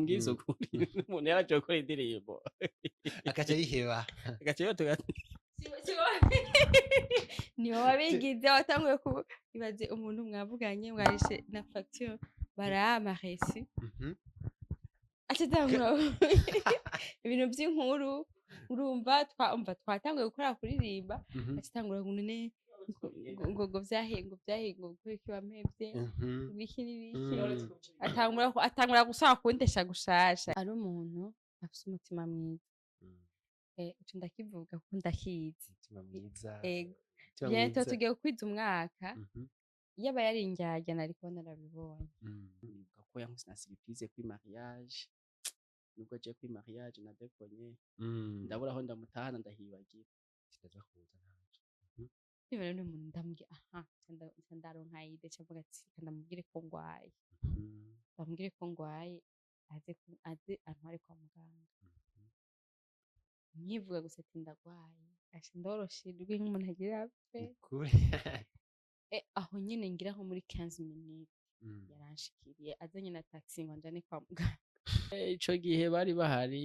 mbwiza ukuri umuntu yaraje gukora indirimbo akaca yiheba agace yo niwe wabigize watanguye ibaze umuntu mwavuganye mwarishe na facture barama resi acitangura ibintu by'inkuru urumva twatanguye gukora kuririmba acitangura ngo vyahengo kuri kiwamevye biki n'ibiki atangura gusaba kundesha gushasha ari umuntu afite umutima mwiza uco ndakivuga kuko ndakizi umutima mwiza yego tugiye kwiza umwaka yaba yari indyarya nariko narabibonye ko yankuse na surprise kuri mariage nubwo je kuri mariage nadekonye ndabura aho ndamutahana ndahibagira kitaza kuza ntaco niba rero umuntu ndambwiye ndaronka ide cavuga ati ndamubwire ko ngwaye ndamubwire ko ngwaye aze antware kwa muganga nkivuga gusa ati ndagwaye asha ndoroshirwe nk'umuntu agira apfe aho nyene ngira nko muri 15 minutes yaranshikiriye azanye na taxi ngo njane kwa muganga ico gihe bari bahari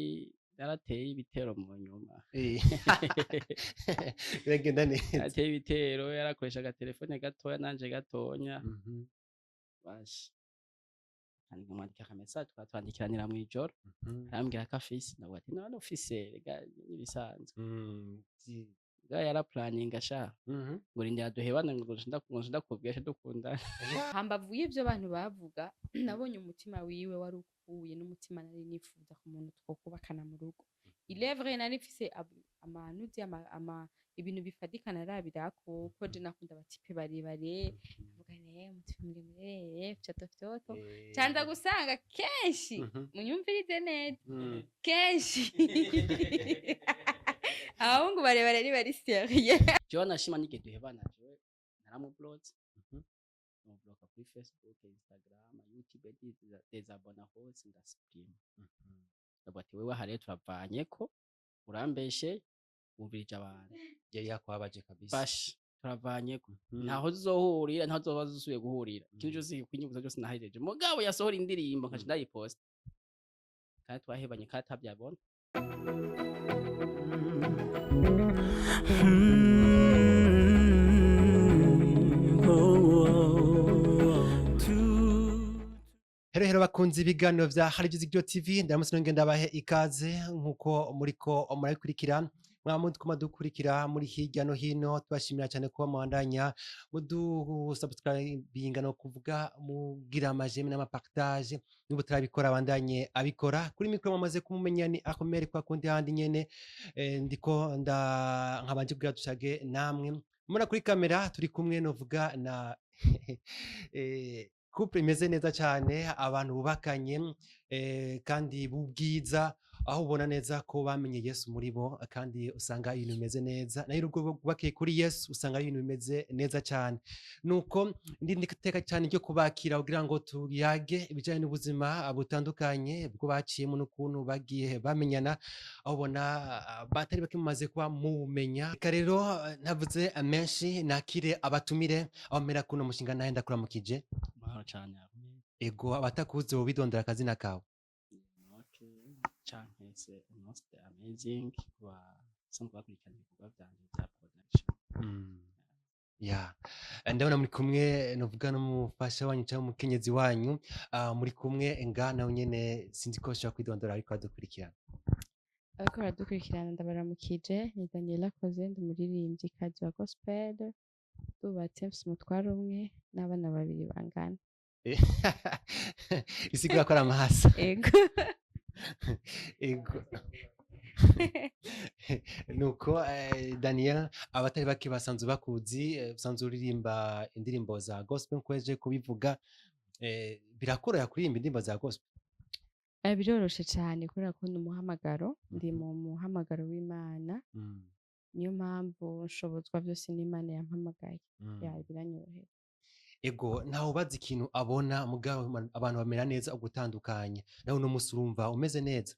yarateye ibitero mu nyuma biragenda neza yarateye ibitero yarakoresha agatelefone gatoya nanje gatonya bashi kandi nkamwandika ka message twatwandikiranira mu ijoro arambwira ko afise nabwo ati none ufise rega nibisanzwe yara planning asha ngo rinde yaduhebana ngo ndakubwesha dukunda hambavu y'ivyo abantu bavuga nabonye umutima wiwe wari ukuye n'umutima nari nifuza ku muntu twokubakana mu rugo ilevre nari mfise amanuzi ibintu bifadikana rabirako ko je nakunda batipe barebare avuga umutima muremure fyoto canza gusanga kenshi munyumvirize neza kenshi abahungu barebare ni bari serieux jewe nashima nige duhebana jewe naramublotse mubloka kuri Facebook Instagram YouTube dezabona hose ndasupprime ndabwo ati wewe hariye turavanye ko urambeshe wumvirije abantu yari yakwabaje kabisa bashi turavanye ko ntaho zizohurira ntaho zobaza usuye guhurira kintu cyose kwinyubuza cyose nahejeje mugabo yasohora indirimbo nkaje ndayipost kandi twahebanye kandi tabyabona Hero bakunzi ibiganiro vya Harigize TV ndaramutse nongeye ndabahe ikaze nkuko muriko murabikurikira mwamudukoma dukurikira muri hirya no hino tubashimira cyane kuba mwandanya subscribinga no kuvuga mugira amajemi n'amapartage nibo turabikora abandanye abikora kuri mikro mwamaze kumumenya ni akomere kwa kundi handi nyene ndiko nkabanje kugira dushage namwe mura kuri kamera turi kumwe novuga na couple imeze neza cyane abantu bubakanye kandi bubwiza aho ubona neza ko bamenye Yesu muri bo kandi usanga ibintu bimeze neza nayo urugo rwubakiye kuri Yesu usanga ibintu bimeze neza cyane nuko nditeka cyane ryo kubakira kugira ngo tuyage ibijyanye n'ubuzima butandukanye bwo baciyemo n'ukuntu bagiye bamenyana aho ubona batari bakimaze kuba mumenya rero ntavuze menshi nakire abatumire abamera kuno mushinga nahe ndakuramukije cyane ego abatakuze bo bidondera akazina kawe Chankese most amazing wa sanzwe bakurikirana ibikorwa byanje bya production ndabona muri kumwe novuga n'umufasha wanyu cyangwa umukenyezi wanyu muri kumwe nawe nyene sinzi ko shaka kwidondora ariko adukurikirana ariko baradukurikirana ndabaramukije ni Daniela Koze ndi umuririmbyi kazi wa gospel tubatse mfise umutwaro umwe n'abana babiri bangana isigura ko ari amahasa ego nuko Daniel abatari bake basanzwe bakuzi basanzwe uririmba indirimbo za gospel nkweje kubivuga birakoroha kuririmba indirimbo za gospel biroroshe cyane kubera ko umuhamagaro ndi mu muhamagaro w'Imana niyo mpamvu nshobozwa byose n'Imana yampamagaye biranyorohera ego ntaho bazi ikintu abona mugabo abantu bamera neza ugutandukanya nawe no musurumva umeze neza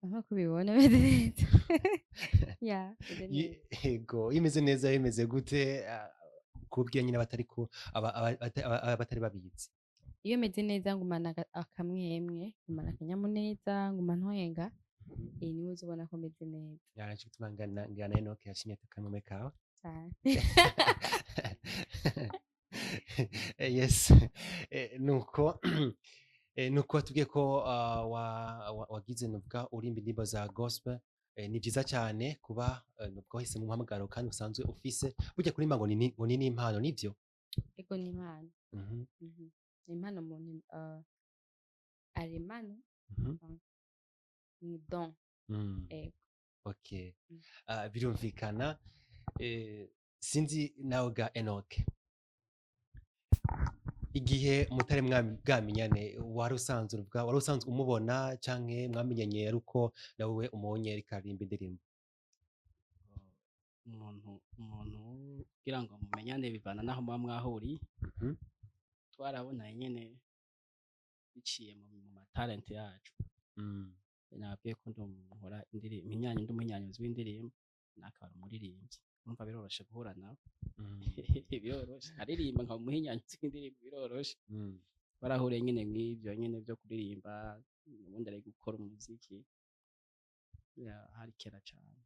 aho kubibona umeze neza ego imeze neza imeze gute kubwiye nyine batari ko abatari babizi iyo meze neza ngumana akamwemwe ngumana akanyamuneza nguma ntwenga niwe uzobona ko meze neza yaraje gutuma ngana Enoke yashimye akamwemwe kawe cyane yes nuko nuko tubwiye ko wagize nuvuga urimba indirimbo za gospel ni byiza cyane kuba nubwo wahise mu muhamagaro kandi usanzwe ufise burya kurimba ngo ni n'impano nivyo ego ni impano ni impano umuntu aremana ni don ego okay birumvikana sinzi nawe ga Enoke igihe mutari bwamenyane wari usanzwe umubona canke mwamenyanye aruko nawe umubonye rikarimba indirimbo umuntu kugira ngo mumenyane bivana naho muba mwahuriye twarabonanye nyene biciye mu matalent yacu nabwiye ko nkora indirimbo ndi umunyanyuzi w'indirimbo nakaba umuririmbyi urumva biroroshe guhura nawe biroroshe aririmba nka umuhinyanyuzi w'indirimbo biroroshe barahuriye nyene mw'ivyo nyene vyo kuririmba ubundi ari gukora umuziki hari kera cane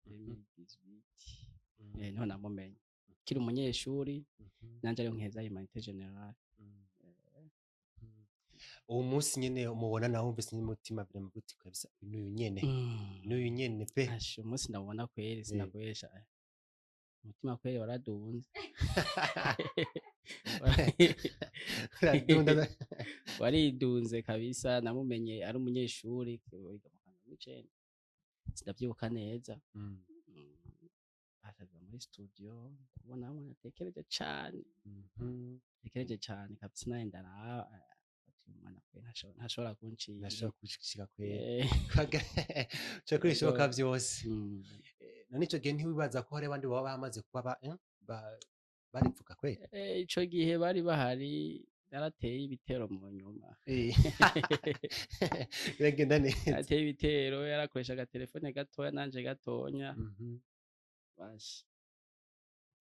2018 niho namumenye kiri umunyeshuri nanje ari nkeza humanité générale uwo munsi nyene umubona nawe wumvise n'umutima birema gute kabisa n'uyu nyene pe umunsi ndabona kweri sinakwesha umutima kweri waradunze waridunze kabisa namumenye ari umunyeshuri wiga mu kanwa w'icenda sindavyibuka neza asaza muri studio ubona hamwe natekereje cane kabisa naye ndaraba umwana kwe ntashobora kunshika kweri cyo kurishoboka vyose none ico gihe ntiwibaza ko hari abandi baba bamaze kuba barivuga kweri ico gihe bari bahari narateye ibitero mu nyuma biragenda neza narateye ibitero yarakoresha agatelefone gatoya nanje gatonya bashi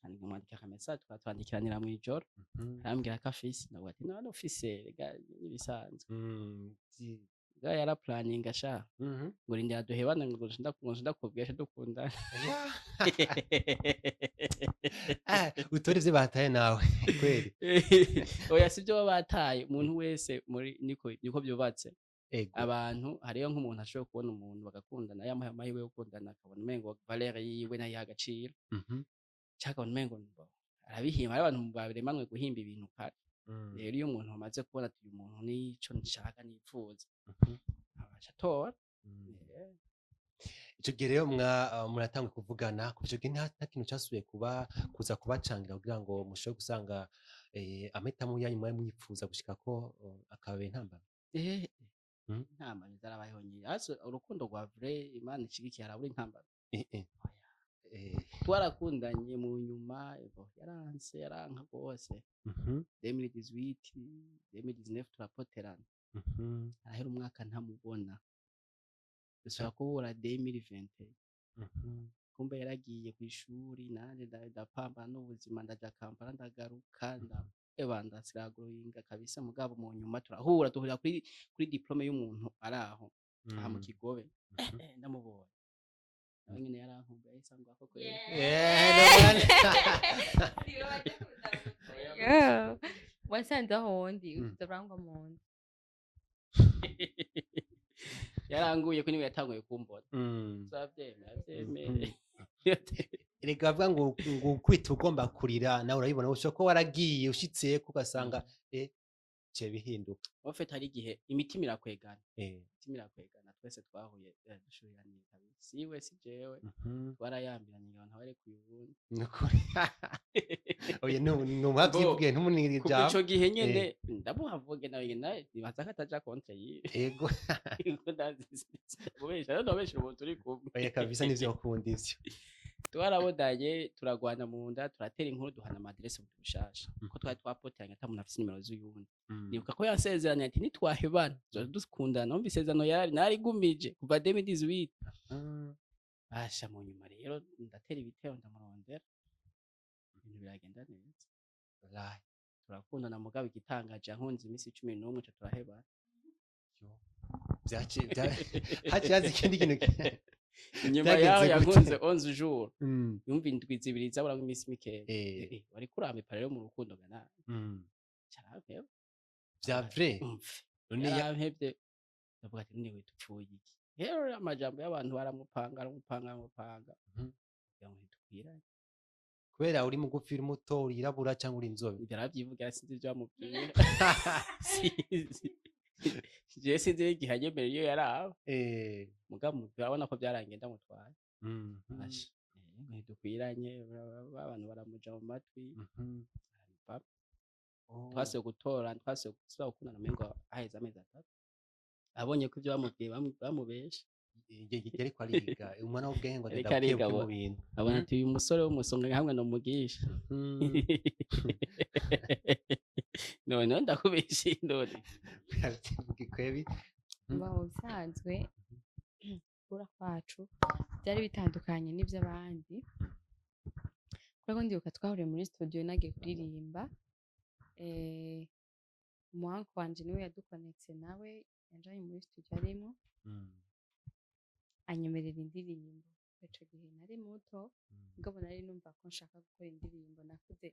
kandi nkamwandika akamessage twatwandikiranira mw'ijoro arambwira ko afise nawe ati none ufise rega nibisanzwe ga yaraplaninga sha ngo rindira duhebane ngo ndakubwiye dukundana utore ivyo bataye nawe kweri oya sivyo baba bataye umuntu wese muri niko vyubatse abantu hariyo nk'umuntu ashobora kubona umuntu bagakundana yamuha amahirwe yo gukundana akabona umengo valeur yiwe nayo agaciro cyakabona umengo arabihimba ari abantu baremanwe guhimba ibintu kare rero iyo umuntu amaze kubona ati uyu muntu nico nshaka nipfuza abasha tora ico gihe rero muratangwe kuvugana ku ico gihe nta kintu casubiye kuza kubacangira kugira ngo mushobore gusanga amahitamo yanyu mwari mwipfuza gushika ko akababera intambara intambara zarabayeho nyine urukundo rwa vrai Imana ishigikiye harabura intambara twarakundanye mu nyuma yaranka rwose 2018 2019 turapoterana arahera umwaka ntamubona dushobora kubura 2020 kumbe yaragiye ku ishuri nanje ndapambana n'ubuzima ndaja Kampala ndagaruka ndasiraguringa kabisa mugabo mu nyuma duhurira kuri diplome y'umuntu araho aha mu Kigobe ndamubonye nawe nyine yarankumbuye ahise ngo ako kweli wasanze aho wundi ufite urangwa mu nda yaranguye ko niwe yatanguye kumbona turavyemeye erega bavuga ngo kwita ugomba kurira nawe urabibona ushobora ko waragiye ushitseko ugasanga ce bihinduka ofete hari igihe imitima irakwegana twese twahuye dushuriraniye kabisa siwe si jewe twarayambiranye ngo ntaware kuyubundi oya numwavyivugiye ntumunira ijambo ico gihe nyene ndamuhavuge nawe nawe nibaza ko ataja contre yiwe yego ndabesha ubu turi kumwe oya kabisa nivyo ukunda ivyo twarabodanye turagwana mu nda turatera inkuru duhana amadresse mu bushasha ko twari twapoteranye ata muntu afise nimero z'uyundi nibuka ko yansezeranye ati nitwahebana dukundana numva isezerano narigumije kuva 2018 basha mu nyuma rero ndatera ibitero ndamurondera ibintu biragenda neza turakundana mugabo igitangaje yankunze iminsi 11 cyo turahebana haciye haza ikindi kintu inyuma yaho yankunze 11 jours yumva indwi zibiri zabura iminsi mikeya wari kuramba parero mu rukundo gana cyarampeba vya vrai none yampebye ndavuga ati niwe tupfuye iki rero amajambo y'abantu baramupanga kugira ngo ntitwiranye kubera uri mugufi uri muto urirabura cyangwa uri inzobe yaravyivugira sinzi ibyo bamubwira je sinzi igihanye mbere iyo yaraba mugabo urabona ko byarangiye ndamutwaye ntidukwiranye abantu baramuja mu matwi twasuye gutora twasuye gusubira gukundana umengo aheze amezi 3 abonye ko ibyo bamubwiye bamubesha ariko ariga umwana w'ubwenge ngo ndakwiye mu bintu abona ati uyu musore w'umusonga hamwe no mugisha none ndakubesha indori gikwebi baho bisanzwe kura kwacu byari bitandukanye n'ivy'abandi kuko ndibuka twahuriye muri studio nagiye kuririmba umuhango wanje niwe yadukonetse nawe yanjanye muri studio arimo anyemerera indirimbo ico gihe nari muto ngabo nari numva ko nshaka gukora indirimbo nakuze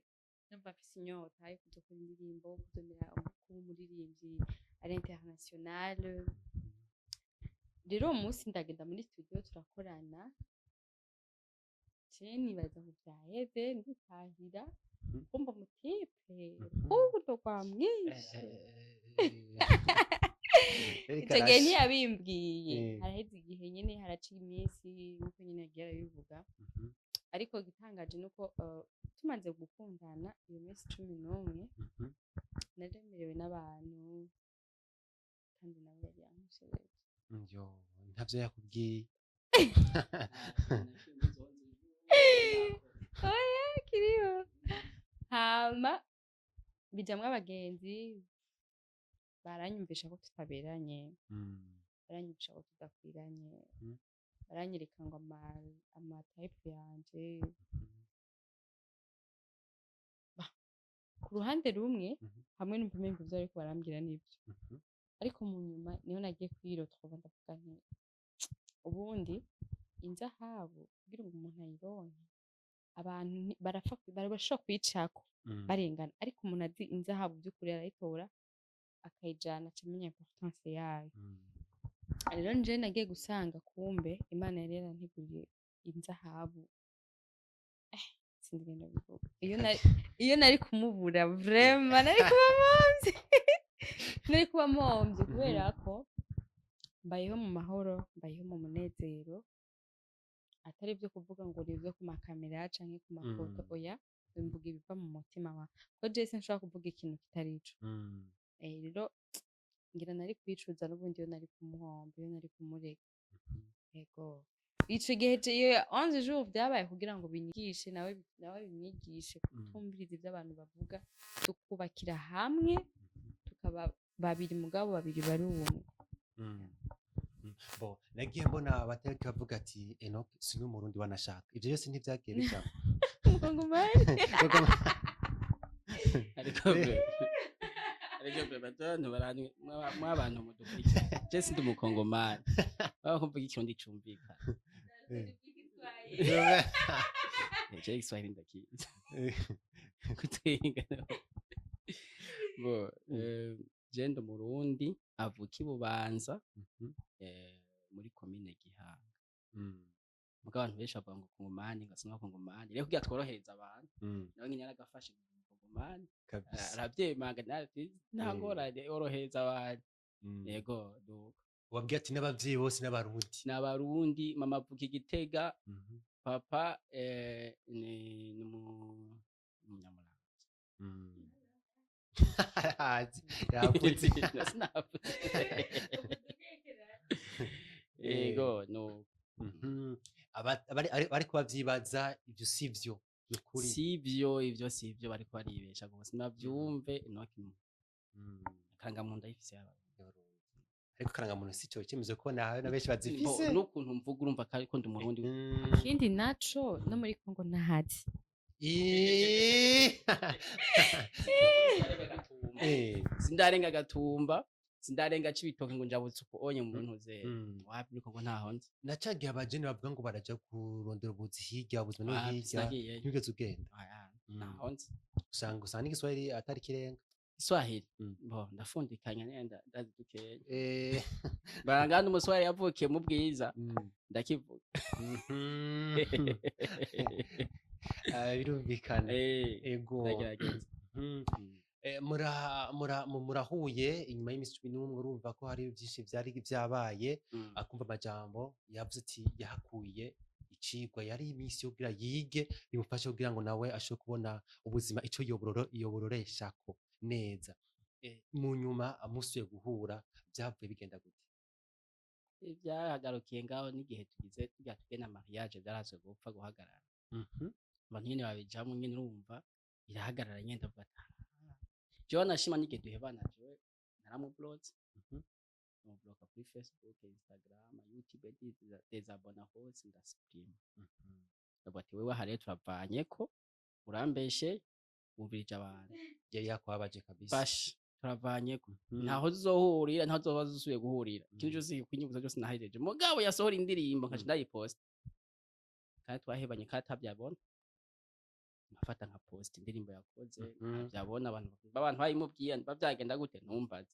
numva afise inyota yo kuzokora indirimbo kuzomera umukuru umuririmbyi ari international rero umunsi ndagenda muri studio turakorana nibaza ngo vyaheze nditahira kumva mutipe ubuto kwa mwinshi icyo gihe ntiyabimbwiye haraheze igihe nyine haraciye iminsi nk'uko nyine yagiye arabivuga ariko igitangaje ni uko tumaze gukundana iyo minsi 11 naremerewe n'abantu kandi nawe yari yamushoboye ntavyo yakubwiye oya kiriho hama bijamwo abagenzi baranyumvisha ko tutaberanye baranyumvisha ko tudakwiranye baranyereka ngo ama type yanje ku ruhande rumwe hamwe n'ubumenyi byo ariko barambwira nibyo ariko mu nyuma niho nagiye kwirotwa ndavuga nti ubundi inzahabu kugira ngo umuntu ayironke abantu barashobora kwicako barengana ariko umuntu azi inzahabu by'ukuri arayitora akayijana acamenya importance yayo rero nje nagiye gusanga kumbe Imana yari yaranteguriye inzahabu sindigenda bivuga iyo nari kumubura vraiment nari kuba momvye kubera ko mbayeho mu mahoro mbayeho mu munezero atari byo kuvuga ngo uri byo ku makamera canke ku mafoto oya mvuga ibiva mu mutima wa ko Jesse nshobora kuvuga ikintu kitari ico rero ngira nari kwicuza n'ubundi iyo nari kumuhomba iyo nari kumureka yego ico gihe iyo 11 jours byabaye kugira ngo binyigishe nawe bimwigishe kutumviriza ibyo abantu bavuga tukubakira hamwe tukaba babiri mugabo babiri bari umwe bo nagiye mbona abatariki bavuga ati Enoch si n'umurundi wanashaka ivyo byose ntivyagiye bijamo ariko batantu barani mwabantu mudukurikira je sindi umukongomani baba kumvuga ikirundi cumvika je Kiswahili ndakizi kutenga bo je ndo murundi avuka ibubanza muri commune Gihanga muga abantu benshi bavuga ngo kongomani gasanga kongomani rero kugira tworohereza abantu nawe nyine yaragafashe kongomani arabyemanga ntangorane orohereza abantu yego duka wabwiye ati n'abavyeyi bose n'abarundi mama avuka Igitega papa ni umunyamuramvya yaputse yego no ariko bavyibaza ivyo sivyo nukuri sivyo bariko baribesha gose navyumve Enoch karangamuntu ayifise ariko karangamuntu si cyo kimeze ko nawe na benshi bazifise n'ukuntu mvuga urumva ko ndi umurundi ikindi naco no muri Kongo nahazi sindarenga Gatumba sindarenga Cibitoke ngo njabutse uko onye mu ntuze wapi niko ngo ntaho nzi nacagiye abajene bavuga ngo baraja kurondera ubuzi hirya ubuzima no hirya sinagiyeyo ntibigeze ugenda ntaho nzi usanga n'igiswahili atari kirenga Iswahili bo ndafundikanya nenda ndazi dukeye barangana umuswahili yavukiye mu bwiza ndakivuga birumvikana ego ndagerageza murahuye inyuma y'imisi 11 urumva ko hari byinshi byari byabaye akumva amajambo yavuze ati yahakuye icigwa yari imisi yo kugira yige bimufashe kugira ngo nawe ashobore kubona ubuzima ico yobororeshako neza mu nyuma amusuye guhura byavuye bigenda gute byahagarukiye ngaho n'igihe tugize tugena mariage byarazwe gupfa guhagarara abantu nyene babijamwe nyene urumva irahagarara nyenda vuga jewe nashima n'igihe duhebana jewe naramublotse mubloka kuri Facebook Instagram YouTube dezabona hose ndasupprime ndavuga ati wewe hariya turavanye ko urambeshe wumvirije abantu yari yakwabaje kabisa bash turavanye ko ntaho zizohurira ntaho zoba zisuye guhurira kintu cyose kunyubuza cyose nahejeje mugabo yasohora indirimbo nkaje ndayipost kandi twahebanye katabyabona mafata nka post indirimbo yakoze byabona abantu bayimubwiye bavyagenda gute ntumbaze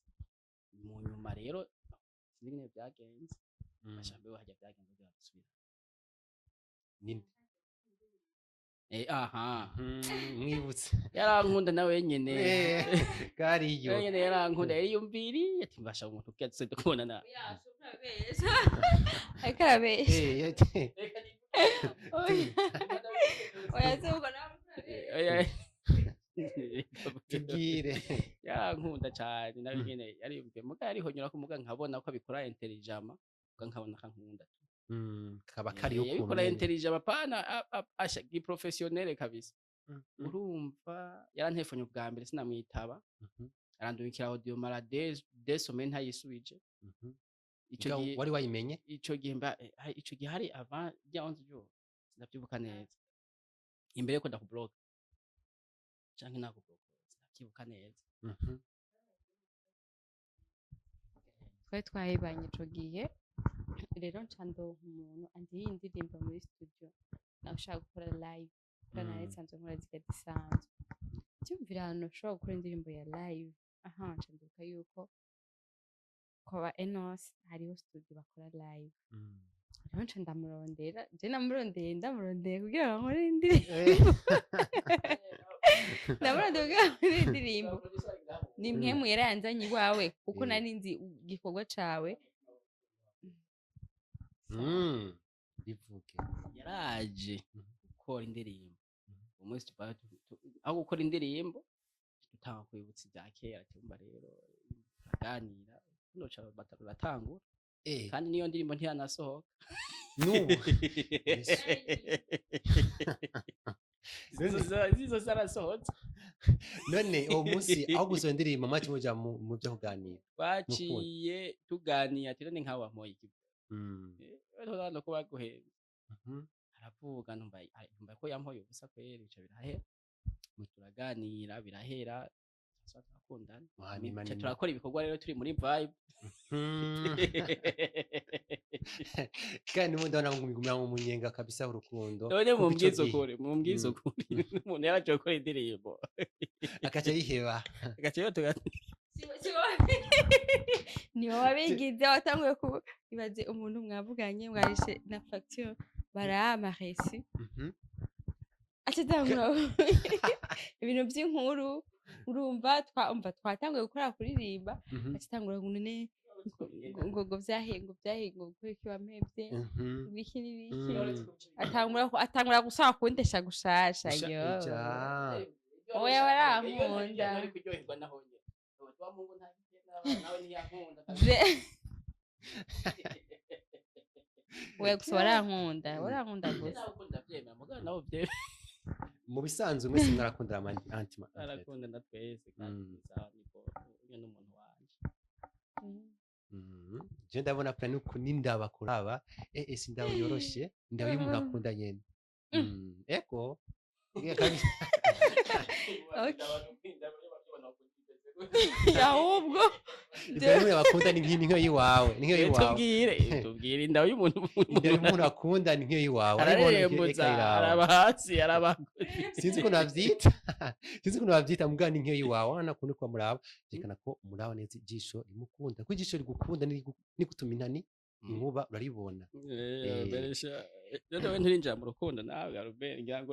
mu nyuma rero sinigene byagenze bashambe bahajya byagenze byasubira ninde aha mwibutse yarankunda nawe nyene kariyo nyene yarankunda yari yumbiri ati mbasha umuntu kyatse dukubona na akarabesha oya zuko tubwire yarankunda cyane nawe nyene yari yumviye muga yari honyura ko muga nkabona ko abikora intelligent muga nkabona kankunda kaba kari uko bikora intelligent pana asha professionnel kabisa urumva yarantefonye ubwa mbere sinamwitaba arandumikira audio malade des semaines ntayisubije ico gihe wari wayimenye ico gihe hari avant ya 11 jours sinabyibuka neza imbere ko ndakublock canke nakublock sinabyibuka neza twari twahebanye ico gihe rero ncando umuntu andi indirimbo muri studio nashaka gukora live kana nsanzwe nkora zisanzwe cyumvira hano ushobora gukora indirimbo ya live ncanduka yuko kwa Enos hariho studio bakora live rero nca ndamurondera je ndamurondeye kugira ngo nkore indirimbo ndamurondeye kugira ngo nkore indirimbo ni mwe muyera yanzanye iwawe kuko nari nzi igikorwa cawe bivuge yaraje gukora indirimbo umunsi aho gukora indirimbo tutanga kwibutsa ibya kera cyumba rero aganira noca batangura kandi niyo ndirimbo ntiyanasohoka nubu zizo zarasohotse none uwo munsi aho gusohora indirimbo mwaci muja mu byo kuganira baciye tuganira ati none nkawa mpoye iki no kuba guheza aravuga numva ko yampoye ubusa kwera ico birahera turaganira birahera turakundana turakora ibikorwa rero turi muri vibe kandi n'ubundi abona ngo ngumira mu munyenga kabisa urukundo none mumbwizo kure umuntu yaraje gukora indirimbo akaca yiheba agaca yotuga niwe wabigize watanguye ibaze umuntu mwavuganye mwarishe na facture barama resi atadangura ibintu by'inkuru urumva twatanguye gukora kuririmba atangura none ngo vyahengo kuri kiwamevye biki nibiki atangura gusaba kundesha gushasha yo oya warankunda we gusa warankunda gusa mu bisanzwe mwese mwarakundira antima arakunda na twese kandi sawa niko uyu n'umuntu wanje je ndabona plan uko nindaba kuraba sindaba yoroshe ndaba y'umuntu akunda nyene eko ahubwo Ibyo bakunda ni nk'iyo yiwawe ni nk'iyo yiwawe tubwire inda y'umuntu Indero y'umuntu akunda ni nk'iyo yiwawe ararembuza araba hasi araba sinzi ko navyita sinzi ko navyita mugana ni nk'iyo yiwawe wana kundi kwa muraba tekana ko muraba neza ijisho rimukunda ko ijisho rigukunda ni gutuma inani inkuba uraribona beresha rero we nturinjira mu rukundo nawe Albert ngirango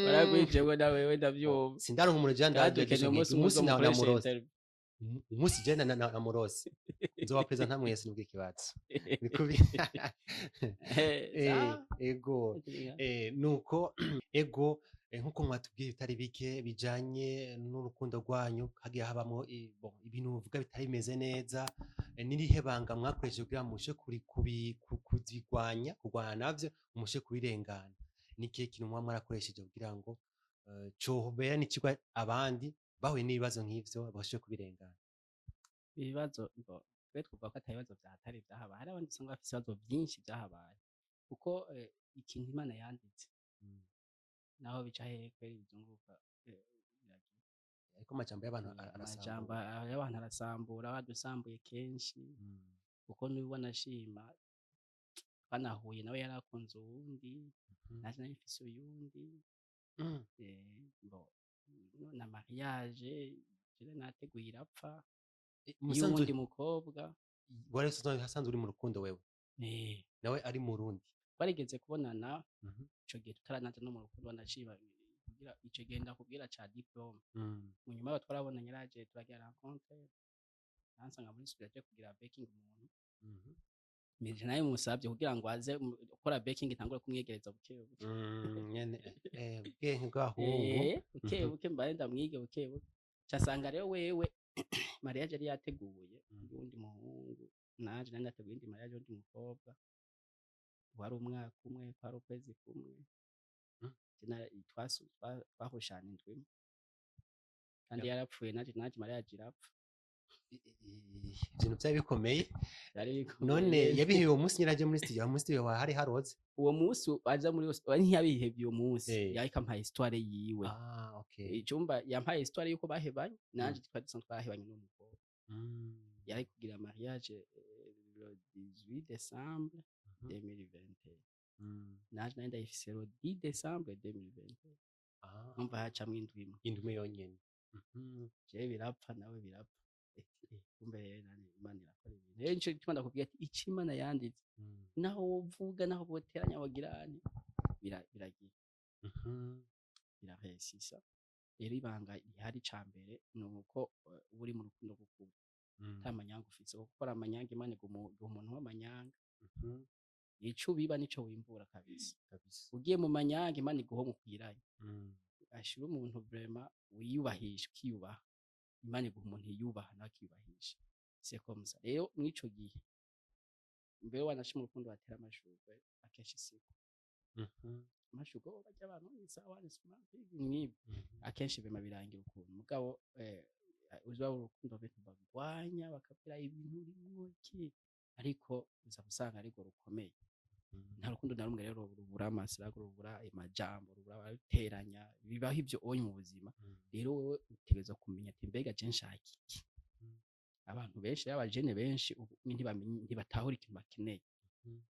baragwije we nawe we ndavyumva sindaronka umuntu janda ndadukeneye umunsi na murose umunsi jenda na murose nzoba present nta mwese nubwo ikibatsi nikubi ego nuko ego nkuko mwatubwiye bitari bike bijanye n'urukundo rwanyu hagiye habamo ibintu uvuga bitari bimeze neza nirihe banga mwakoresheje kugira mushe kurwanya navyo mushe kubirengana n'ikihe kintu mwarakoresheje kugira ngo cohobera n'ikigwa abandi bahuye n'ibibazo nk'ivyo bashe kubirengana ibibazo twe twuvuga ko atabibazo byahatari byahabaye hari abandi usanga bafite ibibazo byinshi byahabaye kuko ikintu Imana yanditse naho bica hehe kweri bizunguruka ariko amajambo y'abantu arasambura wadusambuye kenshi kuko nubona ashima banahuye nawe yarakunze uwundi naje nari mfise uyundi na mariage jere nateguye irapfa y'uwundi mukobwa wari hasanzwe uri mu rukundo wewe nawe ari mu rundi twarigeze kubonana ico gihe tutaranaja no mu rukundo wanashima kugira ico gihe ndakubwira ca diplome mu nyuma yo twarabonanye yaraje turagira rencontre nansanga muri studio aje kugira baking umuntu mije nayo musabye kugira ngo aze gukora baking itangure kumwegereza bukebuke nyene bwenge bwahungu bukebuke mbaye ndamwige bukebuke casanga rero wewe mariage yari yateguye undi muhungu naje nari nateguye indi mariage undi mukobwa wari umwaka umwe kwari ukwezi kumwe twahushana indwi kandi yarapfuye naje mariage irapfa ibintu byari bikomeye none yabihewe uwo munsi nyiraje muri studio muri studio hari haroze uwo munsi aza muri ntiyabihebye uwo munsi yariko ampaye histoire yiwe icumba yampaye histoire yuko bahebanye naje twahebanye n'umukobwa yari kugira mariage le 18 décembre 2020 naje nari ndayifise le 10 décembre 2020 numva hacamwe indwi yonyene je birapfa nawe birapfa kumbe nani Imana irakora ibintu rero nico gituma ndakubwiye ati ico Imana yanditse naho wovuga naho boteranya bagirane biragira biraresisa rero ibanga ihari cambere nuko uri mu rukundo gukuru tamanyanga ufise gukora amanyanga Imana umuntu w'amanyanga ico biba nico wimbura kabisa ugiye mu manyanga Imana iguho mu kwiranye ashira umuntu vraiment wiyubahisha ukiyubaha Imana iguha umuntu yiyubaha nakiyubahisha c'est comme ça rero mwico gihe mbere wanashima urukundo batera amashurwe akenshi siko amashurwe bajya abantu isawa nisuma nibi akenshi bema birangira ukuntu mugabo uzaba urukundo betu bagwanya bakabira ibintu rimwe ariko uza gusanga ariko rukomeye nta rukundo na rumwe rero rubura amasirago rubura amajambo rubura abateranya bibaho ibyo onye mu buzima rero wewe utegereza kumenya ati mbega je nshaka iki abantu benshi y'abajene benshi ntibatahura ikintu bakeneye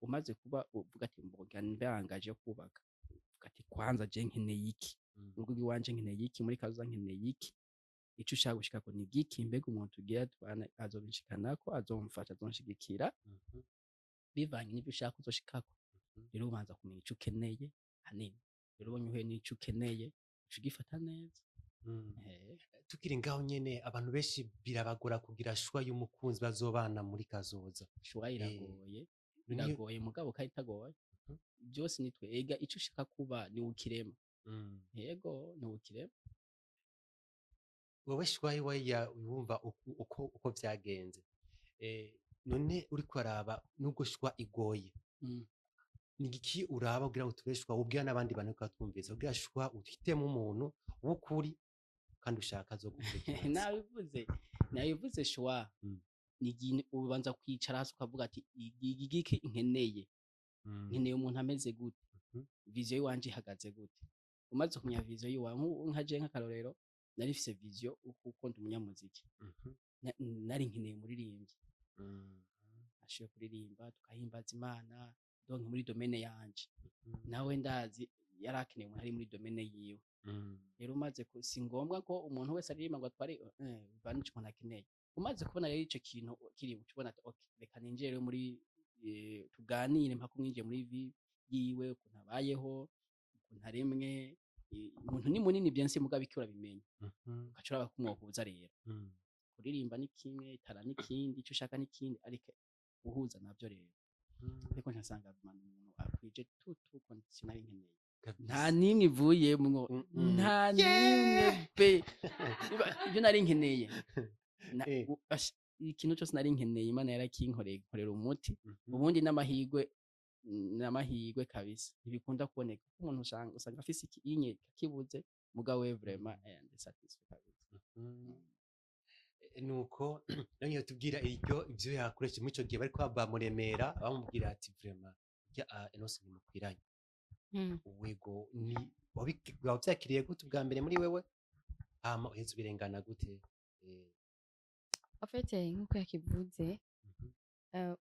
umaze kuba uvuga ati mboga ndangaje kubaka uvuga ati kwanza je nkeneye iki urugo rw'iwanje nkeneye iki muri kazoza nkeneye iki ico ushaka gushika ko ni giki mbega umuntu ugira twana azobishikanako azomfasha azonshigikira bivanye n'ibyo ushaka uzoshikako rero ubanza kumenya ico ukeneye hanini rero ubonye uhuye n'ico ukeneye uca ugifata neza tukiri ngaho nyene abantu benshi birabagora kugira shwa y'umukunzi bazobana muri kazoza shwa iragoye mugabo kayitagoye byose nitwe ega ico ushaka kuba ni ukirema yego ni ukirema wowe shwa yiwe yumva uko vyagenze none uri kwaraba nubwo shwa igoye nigiki uraba kugira ngo tureshwa ubwira n'abandi bantu katwumviza kugira shwa utitemo umuntu w'ukuri kandi ushaka zo gukurikira nabivuze shwa nigine ubanza kwicara hasi ukavuga ati igiki nkeneye umuntu ameze gute vision yiwanje ihagaze gute. Umaze kumenya vision yiwawe nkaje nk'akarorero nari mfise vision uko ndi umunyamuziki, nari nkeneye umuririmbyi ashoboye kuririmba tukahimbaza Imana donc muri domaine yanje, nawe ndazi yari akeneye umuntu ari muri domaine yiwe. Rero umaze si ngombwa ko umuntu wese aririmba ngo atware bivana ico umuntu akeneye. Umaze kubona rero ico kintu kiri ukibona ati okay reka ninjire muri tuganire mpaka mwinjiye muri vi yiwe ukuntu abayeho ukuntu aremwe. Umuntu ni munini byense mugabe ikura bimenye ukacura bakumwokuza rero kuririmba ni kimwe itara ni kindi ico ushaka ni kindi ariko uhuza navyo rero. Ariko nkasanga umuntu akwije tutu condition ari nkeneye nta nimwe ivuyemwo nta nimwe pe ibyo nari nkeneye ikintu cyose nari nkeneye Imana yarakinkoreye nkorera umuti. Ubundi n'amahirwe kabisa ntibikunda kuboneka kuko umuntu usanga afise ikinye kibuze mugabo we vraiment and satisfied kabisa. Nuko none tubwira ivyo yakoresha muri ico gihe bari kwaba muremera bamubwira ati vraiment ya Enos nimukwiranye uwego ni wabyakiriye gute bwa mbere muri wewe hama uheze birengana gute? En fait nkuko yakivuze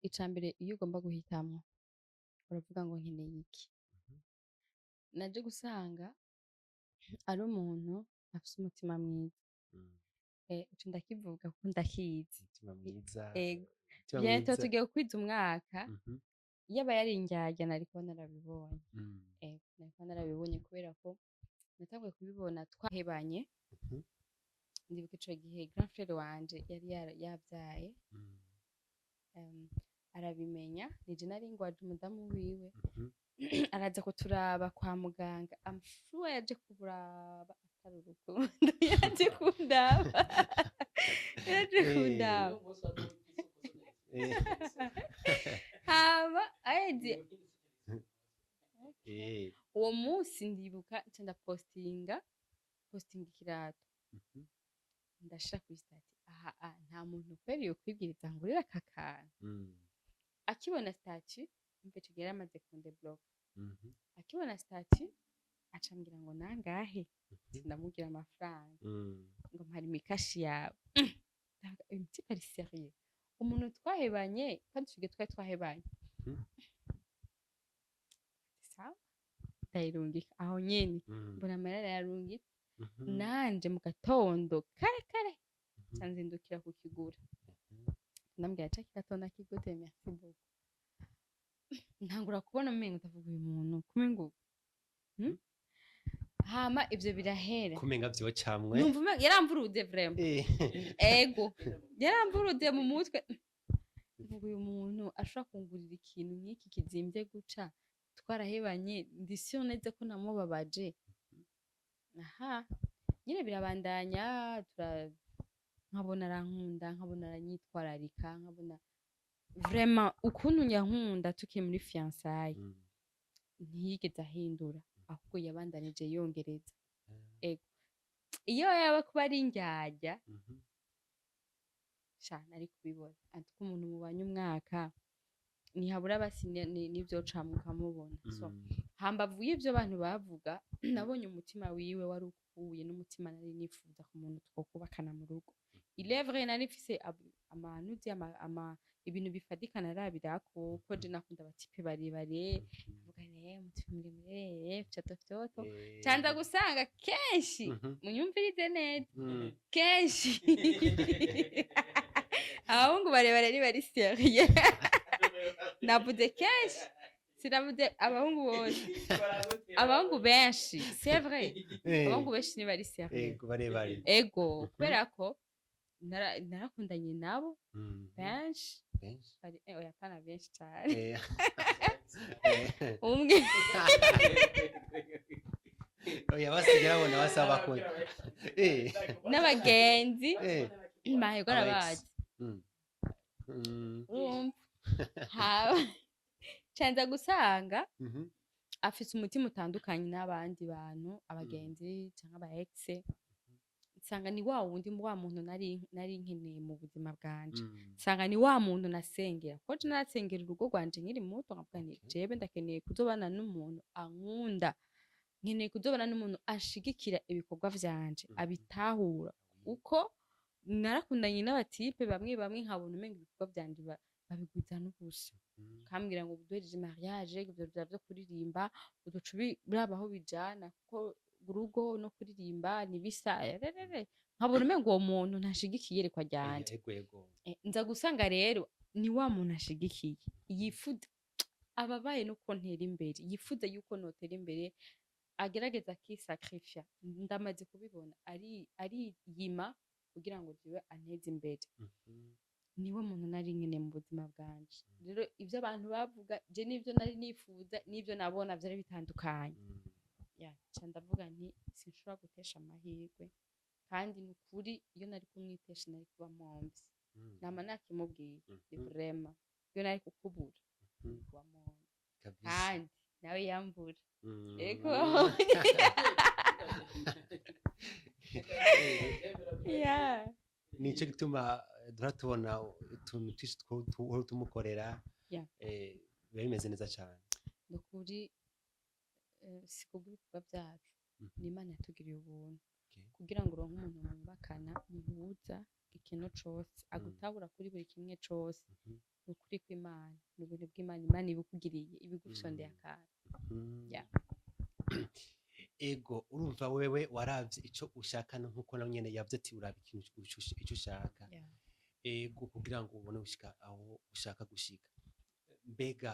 icambere iyo ugomba guhitamo uravuga ngo nkeneye iki. Naje gusanga ari umuntu afite umutima mwiza. Ico ndakivuga kuko ndakizi umutima mwiza. Bientôt tugiye kwiza umwaka yaba yari indyarya nariko narabibonye. Nariko narabibonye kubera ko natanguye kubibona twahebanye. Ndibuka ico gihe grand frère wanje yari yabyaye arabimenya nije nari ngwaje umudamu wiwe araza kuturaba kwa muganga amshuwa yaje kuraba atari urukundo yaje kundaba hama aje uwo munsi ndibuka nca postinga ikirato ndashira kuri stati nta muntu kweri yo kwibwiriza ngurira kakana. Akibona stati mbe tugera amaze kunde block akibona stati acambira ngo nangahe ndamubwira amafaranga ngo mpari mikashi yawe imiti pari sérieux umuntu twahebanye kandi tuge twahebanye sawa ndayirungika aho nyene mbona amarara yarungitse nanje mu gatondo kare nzindukira kukigura ndambwira acha kigatondo kigote merci beaucoup ntangura kubona umengo ndavuga uyu muntu kumengo hama ivyo birahera kumenga vyo camwe numva yaramvurude vraiment ego yaramvurude mu mutwe ndavuga uyu muntu ashaka kungurira ikintu nk'iki kizimbye guca twarahebanye ndisiyo neze ko namubabaje. Nyine birabandanya nkabona arankunda nkabona aranyitwararika nkabona vraiment ukuntu nyankunda tukiri muri fiançailles ntiyigeze ahindura ahubwo yabandanije yongereza. Ego iyo yaba kuba ari indyarya cyane ari kubibona ati ko umuntu mubanye umwaka ntihabura basi n'ibyo camuka mubona. So hambavu y'ivyo abantu bavuga nabonye umutima wiwe wari ukuye n'umutima nari nifuza ku muntu twokubakana mu rugo. Il est vrai nari mfise amanuzi ibintu bifadikana rabirako ko je nakunda abatipe barebare avuga umutima muremure fyoto canza gusanga kenshi munyumvirize neza kenshi abahungu barebare ari bari sérieux navuze kenshi sinavuze abahungu bose abahungu benshi c'est vrai abahungu benshi ni bari sérieux ego kubera ko narakundanye nabo benshi oya pana benshi cyane umwe oya basigaye babona basaba ko n'abagenzi mahego arabazi canza gusanga afise umutima utandukanye n'abandi bantu abagenzi cyangwa aba ex sanga ni wa wundi wa muntu nari nkeneye mu buzima bwanje sanga ni wa muntu nasengera ko je narasengera urugo rwanje nkiri muto nkavuga nti jewe ndakeneye kuzobana n'umuntu ankunda nkeneye kuzobana n'umuntu ashigikira ibikorwa vyanje abitahura uko narakundanye n'abatipe bamwe nkabona umenga ibikorwa vyanje babiguza n'ubusa kambwira ngo duhejeje mariage ivyo byo kuririmba uducubi burabaho bijana kuko urugo no kuririmba nibisa nkabona umenga uwo muntu ntashigikiye rekwa ryanje nza gusanga rero ni wa muntu ashigikiye yifuza ababaye nuko ntera imbere yifuza yuko notera imbere agerageza kisacrifice ndamaze kubibona ari yima kugira ngo jiwe anteze imbere niwe muntu nari nkene mu buzima bwanje rero ivyo abantu bavuga je nivyo nari nifuza nivyo nabona vyari bitandukanye ca ndavuga nti sinshobora gutesha amahirwe kandi nukuri iyo nari kumwitesha nari kuba momvye nama nakimubwiye vraiment iyo nari kukubura kuba momvye kandi nawe yambura ego nico gituma duratubona utuntu twinshi tuhora tumukorera biba bimeze neza cyane nukuri si kubw'ibikorwa byacu ni Imana yatugiriye ubuntu kugira ngo uronke umuntu mwubakana muhuza ikintu cose agutabura kuri buri kimwe cose nukuri kw'Imana ni ubuntu bw'Imana Imana ibikugiriye ibigusondeye akantu ego urumva wewe waravye ico ushaka nkuko nawe nyene yavuze ati uraba ikintu ico ushaka ego kugira ngo ubone gushika aho ushaka gushika mbega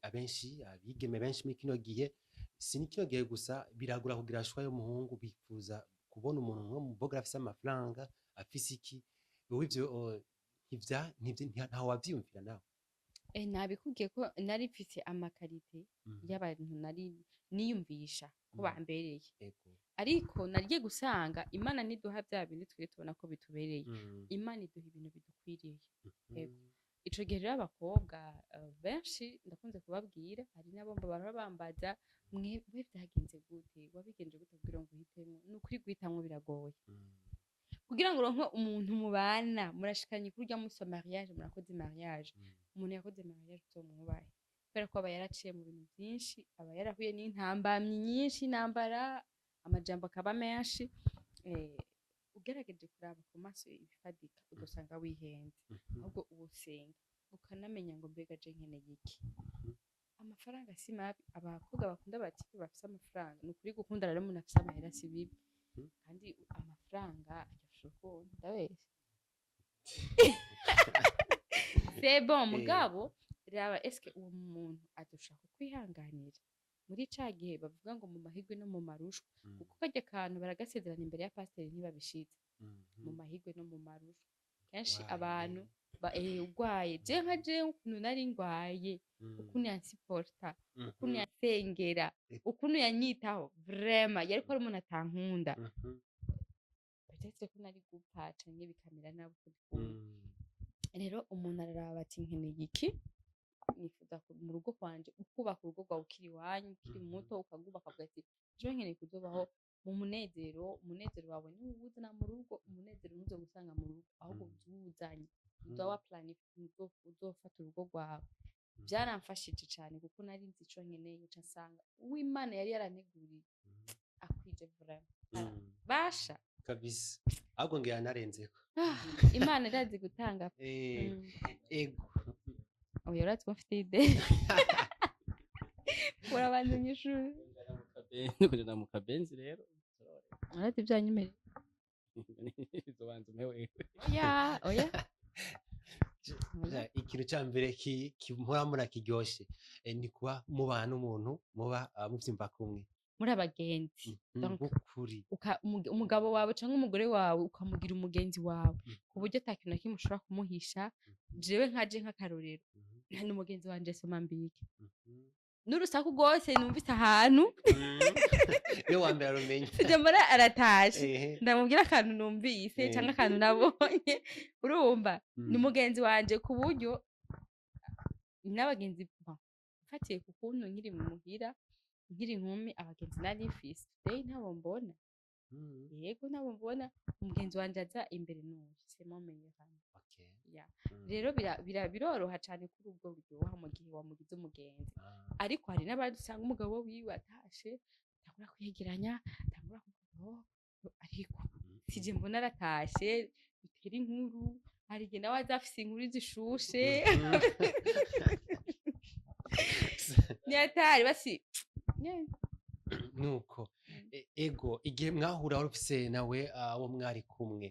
abenshi abigeme benshi muri kino gihe si ni kino gihe gusa biragura kugira ashwa y'umuhungu bifuza kubona umuntu nko mu boga afise amafaranga afise iki wowe ivyo ntaho wavyumvira nawe nabikubwiye ko nari mfise amakarite y'abantu nari niyumvisha ko bambereye ariko nagiye gusanga Imana niduha bya bindi twe tubona ko bitubereye Imana iduha ibintu bidukwiriye ico gihe rero abakobwa benshi ndakunze kubabwira hari nabo bambaza mwe byagenze gute wabigenje gute kugira ngo uhitemo nukuri guhitamwo biragoye kugira ngo uronke umuntu mubana murashikanye kurya muso mariage murakoze mariage umuntu yakoze mariage uzomwubahe kubera ko aba yaraciye mu bintu byinshi aba yarahuye n'intambamyi nyinshi intambara amajambo akaba menshi ugerageje kuraba ku maso ibifadika ugasanga wihenze ahubwo ubusenga ukanamenya ngo mbega je nkeneye iki amafaranga si mabi abakobwa bakunda bati bafise amafaranga nukuri gukunda rero umuntu afise amahera si bibi kandi amafaranga ajya ukuntu ndabeshya c'est bon mugabo raba eske uwo muntu adushaka kwihanganira muri ca gihe bavuga ngo mu mahigwe no mu marushwa kuko kajya kantu baragasezerana imbere ya pasiteri ntibabishitse mu mahigwe no mu marushwa kenshi abantu ugwaye je nka je ukuntu nari ngwaye ukuntu yansiporta ukuntu yansengera ukuntu yanyitaho vraiment yariko ari umuntu atankunda peut-être ko nari gupfa canke bikamera nabo rero umuntu araraba ati nkeneye iki nifuza mu rugo kwanje ukubaka urugo rwawe ukiri wanyu ukiri muto ukagubaka ati je nkeneye kuzobaho mu umunezero wawe ni ubuzana mu rugo umunezero ntuzo gusanga mu rugo ahubwo uzuzanye uzawa planifier uzofata urugo rwawe byaramfashije cyane kuko nari nzi ico nkeneye cyasanga uw'Imana yari yaranteguriye akwije vraiment basha kabisa ahubwo ngira narenzeko Imana irazi gutanga ego oya uratse mfite ide urabanza nyishuri kujana mu kabenzi rero arati byanyumere zobanza mewe oya ikintu cya mbere kimpora murakiryoshe ni kuba mubana n'umuntu muba muvyumva kumwe muri abagenzi kuri umugabo wawe cyangwa umugore wawe ukamugira umugenzi wawe ku buryo atakintu na kimwe ushobora kumuhisha jewe nkaje nk'akarorero ni umugenzi wanje soma mbike n'urusaku rwose numvise ahantu niyo wa mbere arumenye sije mbona aratashe ndamubwira akantu numvise cyangwa akantu nabonye urumva ni umugenzi wanje ku buryo n'abagenzi mfatiye ku kuntu nkiri mu muhira nkiri inkumi abagenzi nari mfise today ntabo mbona yego nabo mbona umugenzi wanje aza imbere n'uyu semumenye kandi Okay. ya rero biroroha cyane kuri ubwo buryoha mu gihe wamugize umugenzi ariko hari n'abandi usanga umugabo wiwe atashe atangura kwegeranya atangura kuvuga ariko sije mbona aratashe bitera inkuru hari igihe nawe aza afise inkuru zishushe nyatari basi nuko ego igihe mwahura wari ufise nawe abo mwari kumwe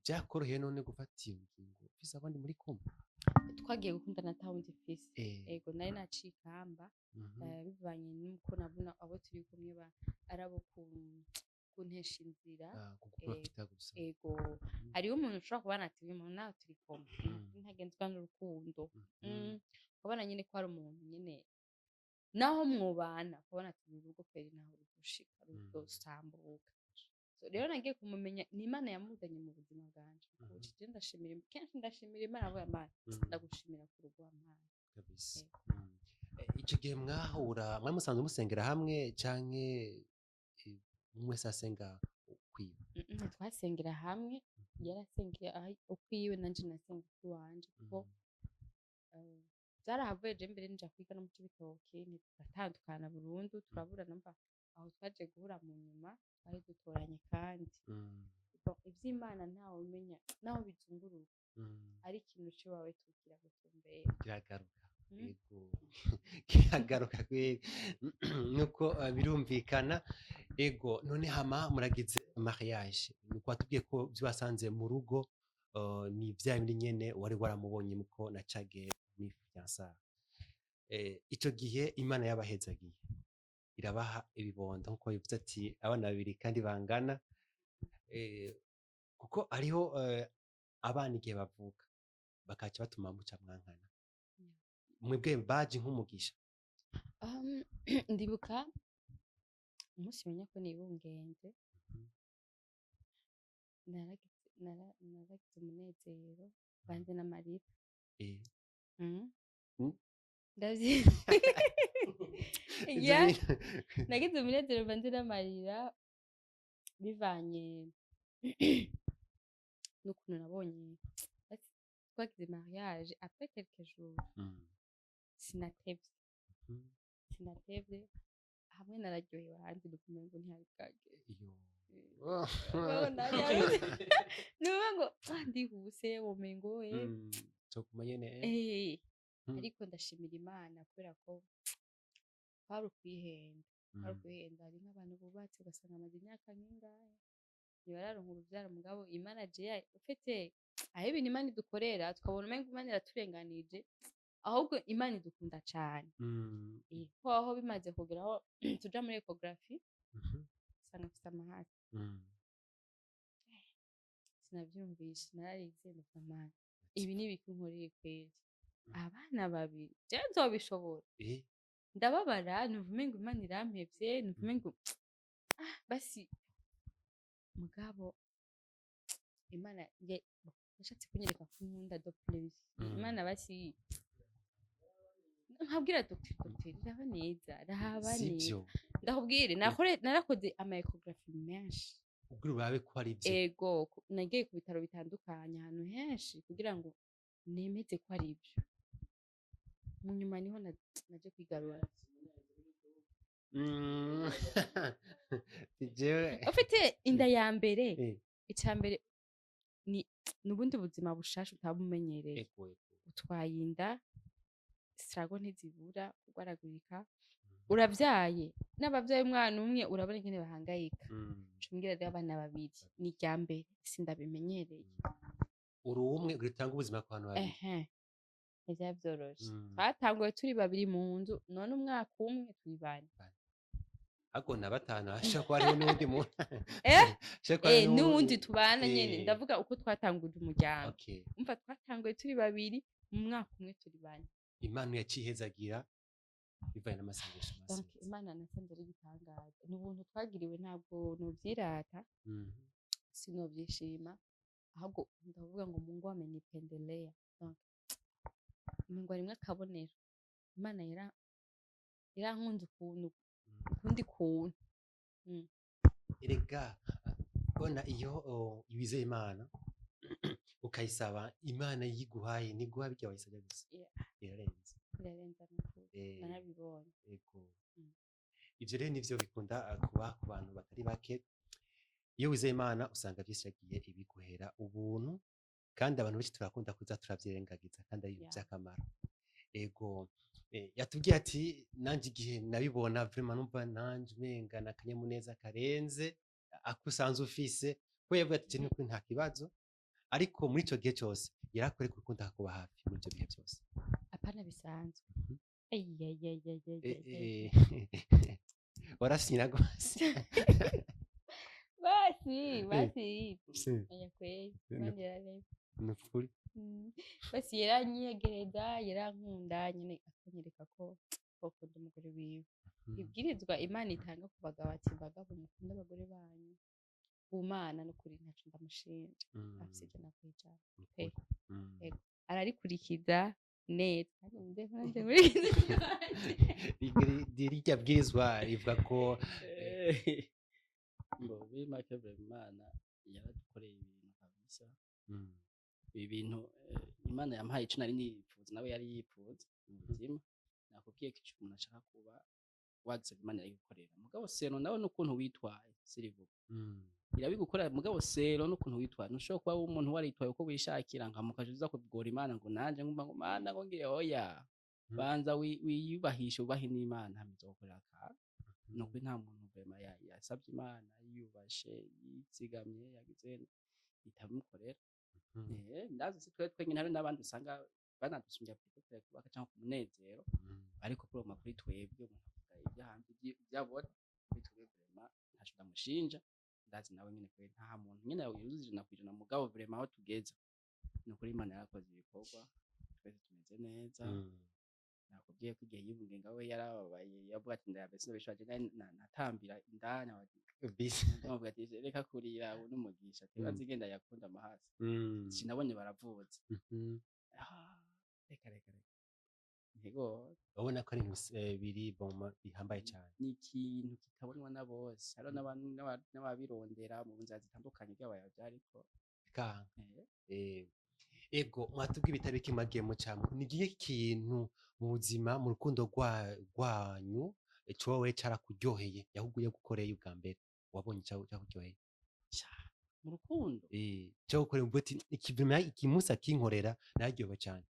byakoroheye none gufata iyo ngingo ufise abandi muri kumwe twagiye gukundana atawundi fisi ego nari naciye ikamba bivanye n'uko nabona abo turi kumwe arabo kuntesha inzira ego hariho umuntu ushobora kubana ati uyu muntu nawe turi kumwe ntagenzwa n'urukundo ukabona nyine ko ari umuntu nyine naho mwubana ukabona ati uru rugo kweri naho rudushika rudosambuka rero nagiye kumumenya ni Imana yamuzanye mu buzima bwanje je ndashimira kenshi ndashimira Imana abo Imana ndagushimira ku rugo w'Imana kabisa icyo gihe mwahura mwamusanze musengera hamwe canke umwe sasenga ukwiwe twasengera hamwe yarasengera ukwiwe nanje nasenga kwiwanje kuko zarahavuye je mbere nja kwiga no mu Cibitoke ntitutandukana burundu turabura numva aho twaje guhura mu nyuma twari dutoranye kandi ivy'Imana ntawe umenya naho bizunguruka ari ikintu ciwawe tukira gutumbera kiragaruka yego kiragaruka nuko birumvikana ego none hama muragize mariage nuko watubwiye ko byasanze mu rugo ni vya bindi nyene wari waramubonye muko na cage ni fiançailles ico gihe Imana yabahezagiye irabaha ibibondo nkuko bivuze ati abana babiri kandi bangana kuko ariho abana igihe bavuka bakaca batuma muca mwankana mwebwe baje nk'umugisha ndibuka umunsi menya ko nibungenze naragize umunezero banze n'amarira nagize umunezero banze n'amarira bivanye n'ukuntu nabonye twagize mariage après quelques jours sinatevye hamwe nararyohewe ahandi dukumenye ngo ntihari nuba ngo ndihuse womengo ariko ndashimira Imana kubera ko kwari ukwihenda hari nk'abantu bubatse ugasanga amaze imyaka nk'ingahe ntibararonka uruvyaro mugabo Imana je ufite aho ibintu Imana idukorera tukabona umengo Imana iraturenganije ahubwo Imana idukunda cane ko aho bimaze kugeraho tuja muri ecography usanga mfise amahati sinavyumvishe nararize ndamana ibi n'ibiki nkoreye kweri abana babiri je nzobishobora ndababara numva umengo Imana irampevye numva umengo basi mugabo Imana yashatse kunyereka ko nkunda docteur Imana basi nkabwira docteur raba neza raba neza ndakubwire narakoze ama ecography menshi ubwo urabe ko ari byo ego nagiye ku bitaro bitandukanye ahantu henshi kugira ngo nemeze ko ari byo mu nyuma niho naje kwigarura ufite inda ya mbere icambere ni nubundi buzima bushasha utabumenyereye utwaye inda strago ntizibura kugwaragurika uravyaye n'abavyaye umwana umwe urabona ingene bahangayika cumbwira rero abana babiri ni rya mbere sindabimenyereye uri umwe uritanga ubuzima ku bantu babiri ntivyavyoroshe twatanguye turi babiri mu nzu none umwaka umwe turi bane ako na batanu asha ko hariho n'undi muntu n'uwundi tubana nyene ndavuga uko twatanguje umuryango umva twatanguye turi babiri mu mwaka umwe turi bane Imana yacihezagira bivanye n'amasengesho donc Imana nasanze ari igitangaza ni ubuntu twagiriwe ntabwo novyirata sinovyishima ahubwo ndavuga ngo Mungu amenipendelea donc Mungu arimwe akabonera Imana yarankunze ukuntu ukundi kuntu erega Bona iyo wizeye Imana ukayisaba Imana yiguhaye niguha bijya wayisabye gusa Yeah. birarenze. birarenza n'ukuri Eh, narabibonye Ego. Mm. Ivyo rero nivyo bikunda kuba ku bantu batari bake. Iyo wizeye Imana usanga byose yagiye ibiguhera ubuntu, kandi abantu benshi turakunda kuza turavyirengagiza kandi ari Yeah. vy'akamaro. Ego. Yatubwiye ati nanje igihe nabibona vraiment numva nanje umenga n'akanyamuneza karenze akusanze ufise, ko yavuga ati ni nta kibazo, ariko muri ico gihe cyose yarakwereka urukundo akakuba hafi muri ivyo bihe byose. apana bisanzwe Mhm. Ayayayayayayay. Warasinyira rwose. basi oya kweli Imana irareba. Ni ukuri. basi yaranyegereza yarankunda nyine akanyereka ko bakunda umugore wiwe ibwirizwa Imana itanga ku bagabo ati bagabo mukunda abagore banyu ku Mana n'ukuri ntaco ndamushinja afise ivyo nakwicara Ego. Ego. ararikurikiza neza kandi mbeho nanje muri Rirya bwirizwa rivuga ko ngo bimake Imana yaradukoreye ibintu kabisa. Ibi bintu Imana yampaye ico nari nipfuza nawe yari yipfuza mu buzima. Nakubwiye ko ico umuntu ashaka kuba wagisaba Imana yayigukorera. Mugabo sero nawe n'ukuntu witwaye sirivuga. Irabigukorera mugabo sero n'ukuntu witwaye. Ntushobora kuba umuntu waritwaye uko wishakira nkamukaje uza kubwora Imana ngo nanje ngumva ngo Mana ngo ngire oya. Banza wiyubahishe ubahe n'Imana hamizokorera ka. Nubwo nta muntu vraiment yasabye Imana yiyubashe yizigamye yagize itamukorera. Ndazi si twe twenyine hari n'abandi usanga banadusumbya kwitwa kubaka cyangwa ku munezero, ariko kuroma kuri twebwe umuntu avuga ibyo hanze byabona kuri twebwe vraiment ntaco ndamushinja. Ndazi nawe nyine kwe nta muntu nyine yuzuje na kwijana mugabo vraiment aho tugeze no kuri Imana yarakoze ibikorwa twese tumeze neza. Nakubwiye ko igihe yibungenga we yarababaye yavuga ati ndayabese bishaje natambira indanya ndavuga ati reka kurira ubu n'umugisha tibazi igenda yakunda amahasi sinabonye baravuze reka ntego ubona ko ari biri bihambaye cyane. ni ikintu kitabonwa na bose hari n'ababirondera mu nzira zitandukanye by'abayaje ariko ego mwatubwiye ibitari kimagiye mu cyamwe ni gihe kintu mu buzima mu rukundo rwanyu cyowe carakuryoheye yahuguye gukoreye ubwa mbere wabonye cyakuryoheye mu rukundo cyo gukorera ubwo ikimusa kinkorera naryowe cyane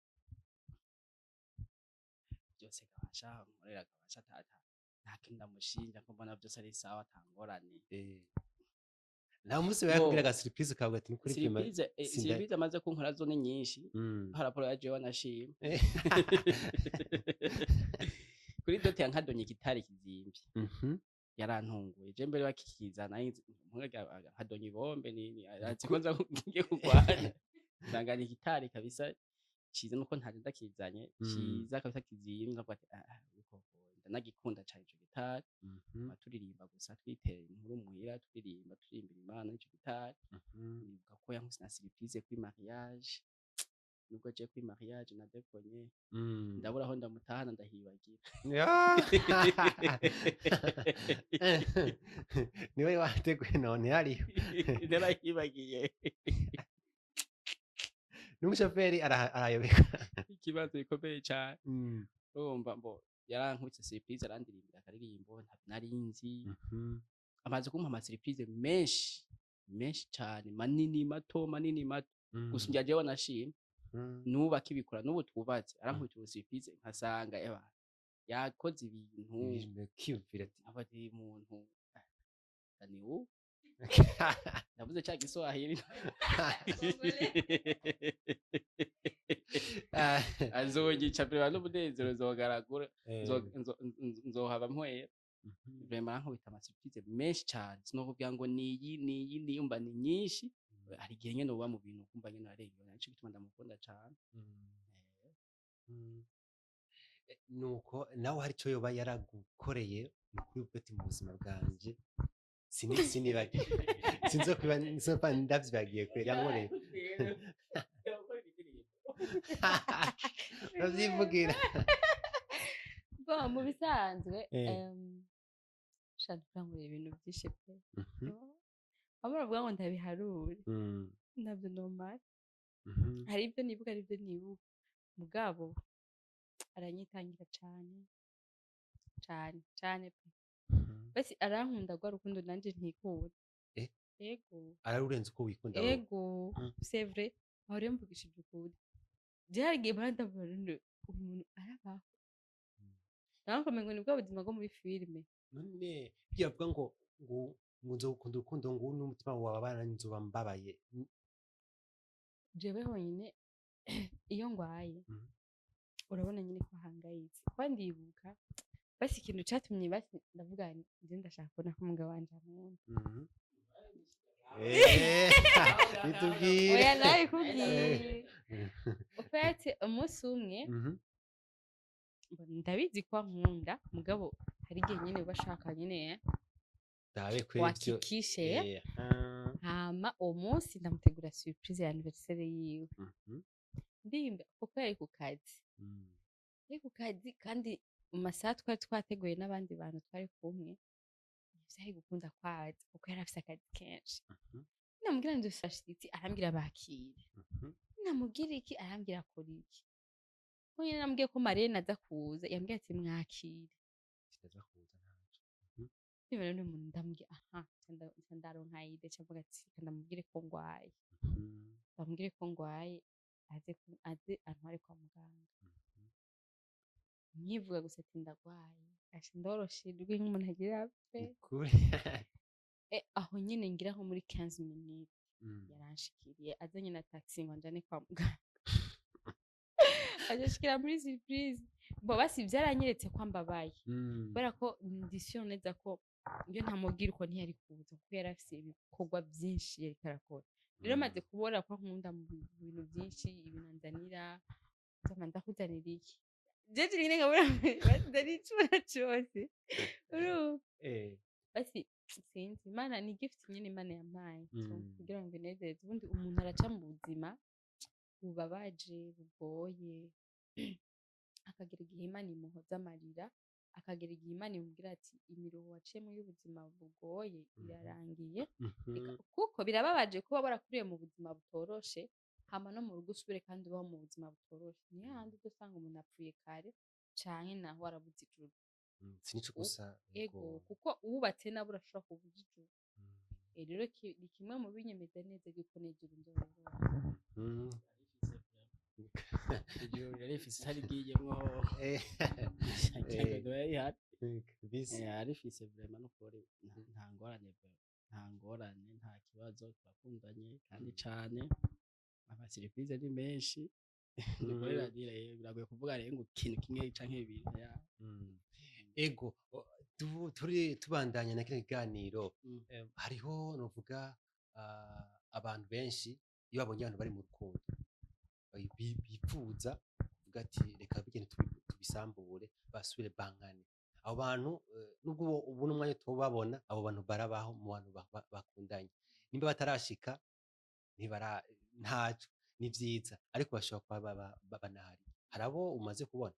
byose kabasha nkorera kabasha tata ntakintu ndamushinja ko mbona byose ari sawa atangorane nta munsi yakubwira ga surprise kavuga ati kuri surprise amaze kunkora zone nyinshi haraporo ya jewe nashimye kuri dote yankadonye gitari kizimvye yarantunguye je mbere bakikizana nkadonye ibombe nini arazikonza ngiye kugwana ndangana igitari kabisa ciza nuko ntaje ndakizanye ciza kabisa kizimvye ngavuga ati ndanagikunda cyane ico gitari turirimba gusa twitera inkuru muhira turirimba Imana ico gitari nibuka ko yankuse na surprise kuri mariage nubwo je kuri mariage nadekonye ndabura aho ndamutahana ndahibagira niwe wateguye none hariho ndarahibagiye n'umushoferi arayobeka ikibazo gikomeye cyane urumva mbo yarankubise surprise arandirimbira akaririmbo narinzi amaze kumpa ama surprise menshi cyane manini mato gusa njya jewe nashimye nuba kibikora nubu twubatse arankubita surprise nkasanga yakoze ibintu kiyumvira ati umuntu ni u navuze cya Giswahili azogicapira n'umunezero zogaragura nzohaba mpwera vraiment nkubita ama surprise menshi cyane sinokubwira ngo niyi niyumva ni nyinshi hari igihe nyene uba mu bintu kumva nyene arengera nico gituma ndamukunda cyane nuko nawe hari cyo yoba yaragukoreye kuri ubwete mu buzima bwanje sinibagiye sinzokuba ndavyibagiye kwera yankoreye bazivugira mu bisanzwe shaka kurangura ibintu byinshi pe bamwe baravuga ngo ndabiharure Mm. ntabyo nomara Mhm. hari ibyo nibuka hari ibyo nibuka mugabo aranyitangira cane cane cane pe Mhm. basi arankunda rwa rukundo nanje ntikunda Eh? ego Ararurenze uko wikunda wowe. ego Mm. c'est vrai aho rero mvugishije ukuri je hari igihe mpora ndavuga nti uyu muntu arabaho naho ngo ni bwa buzima bwo muri filime None iyo bavuga ngo nzokunda urukundo ngo n'umutima wawe abana nzoba mbabaye. jewe honyine iyo ngwaye Mhm. urabona nyine ko ahangayitse kuba ndibuka basi ikintu catumye basi ndavuga nti nje ndashaka kubona ko umugabo wanje ankunda Mhm. Bitubwire. oya nawe kubwiye Eh. ufate umunsi umwe Mhm. ndabizi ko ankunda mugabo hari igihe nyine uba ashaka nyine Dawe kweli ivyo. wakikishe Ah. hama uwo munsi ndamutegura surprise ya anniversaire yiwe Mhm. ndimba kuko yari ku kazi Mm. yari ku kazi kandi mu masaha twari twateguye n'abandi bantu twari kumwe vyari gukunda kwaza kuko yari afise akazi kenshi Mhm. namubwira ngo dufashitse arambwira bakire Mhm. namubwira iki arambwira akora iki nyine namubwiye ko marene aza kuza yambwiye ati mwakire Kitaza kuza ntaco. Mhm. niba rero umuntu ndamubwira aha nca ndaronka ide ca mvuga ati reka ndamubwire ko ngwaye Mhm. ndamubwire ko ngwaye aze antware kwa muganga nkivuga gusa ati ndagwaye asha ndoroshejwe nk'umuntu agira apfe Ukuri. aho nyine ngira nko muri 15 minutes Mm. yaranshikiriye azanye na taxi ngo njane kwa muganga agashikira muri surprise bo basi vyaranyeretse ko ambabaye Mm. kubera ko ndisiyo neza ko iyo ntamubwira uko ntiyari kuza kuko yari afise ibikorwa vyinshi yariko arakora rero maze kubona ko nkunda mu bintu vyinshi ibintu anzanira ndama ndakuzanira iki jeje nyine nkabura ndaricura cose urumva Eh. basi sinzi imana ni gift nyine imana yampaye so, Mm. kugira ngo inezereze ubundi umuntu araca mu buzima bubabaje bugoye akagira igihe imana imuhoza amarira akagira igihe imana imubwira ati imiruho waciyemo y'ubuzima bugoye irarangiye Mhm. kuko birababaje kuba warakuriye mu buzima butoroshe hama no mu rugo usubire kandi ubaho mu buzima butoroshe niyo handi udasanga umuntu apfuye kare canke naho warabuze ijuru Mm. Sinico gusa. ego kuko uwubatse nabo urashobora kubuza ijuru Mm. rero ni kimwe mu binyemeza neza yuko n'ijuru nzorora Mm. ijuru yarifise itarigiyemwo Eh. cyangwa yari Bisi. yarifise vraiment n'ukuri nta ngorane nta ngorane nta kibazo turakundanye kandi cane amasiripurize ni menshi dukorera biragoye kuvuga rero ngo ikintu kimwe canke bibiri Mm. Ego turi tubandanya na kino kiganiro hariho novuga abantu benshi iyo babonye abantu bari mu rukundo bipfuza kuvuga ati reka bigende tubisambure basubire bankane abo bantu nubwo ubu n'umwanya tubabona abo bantu barabaho mu bantu bakundanye nimba batarashika ntaco ni vyiza ariko bashobora kuba banahari hari abo umaze kubona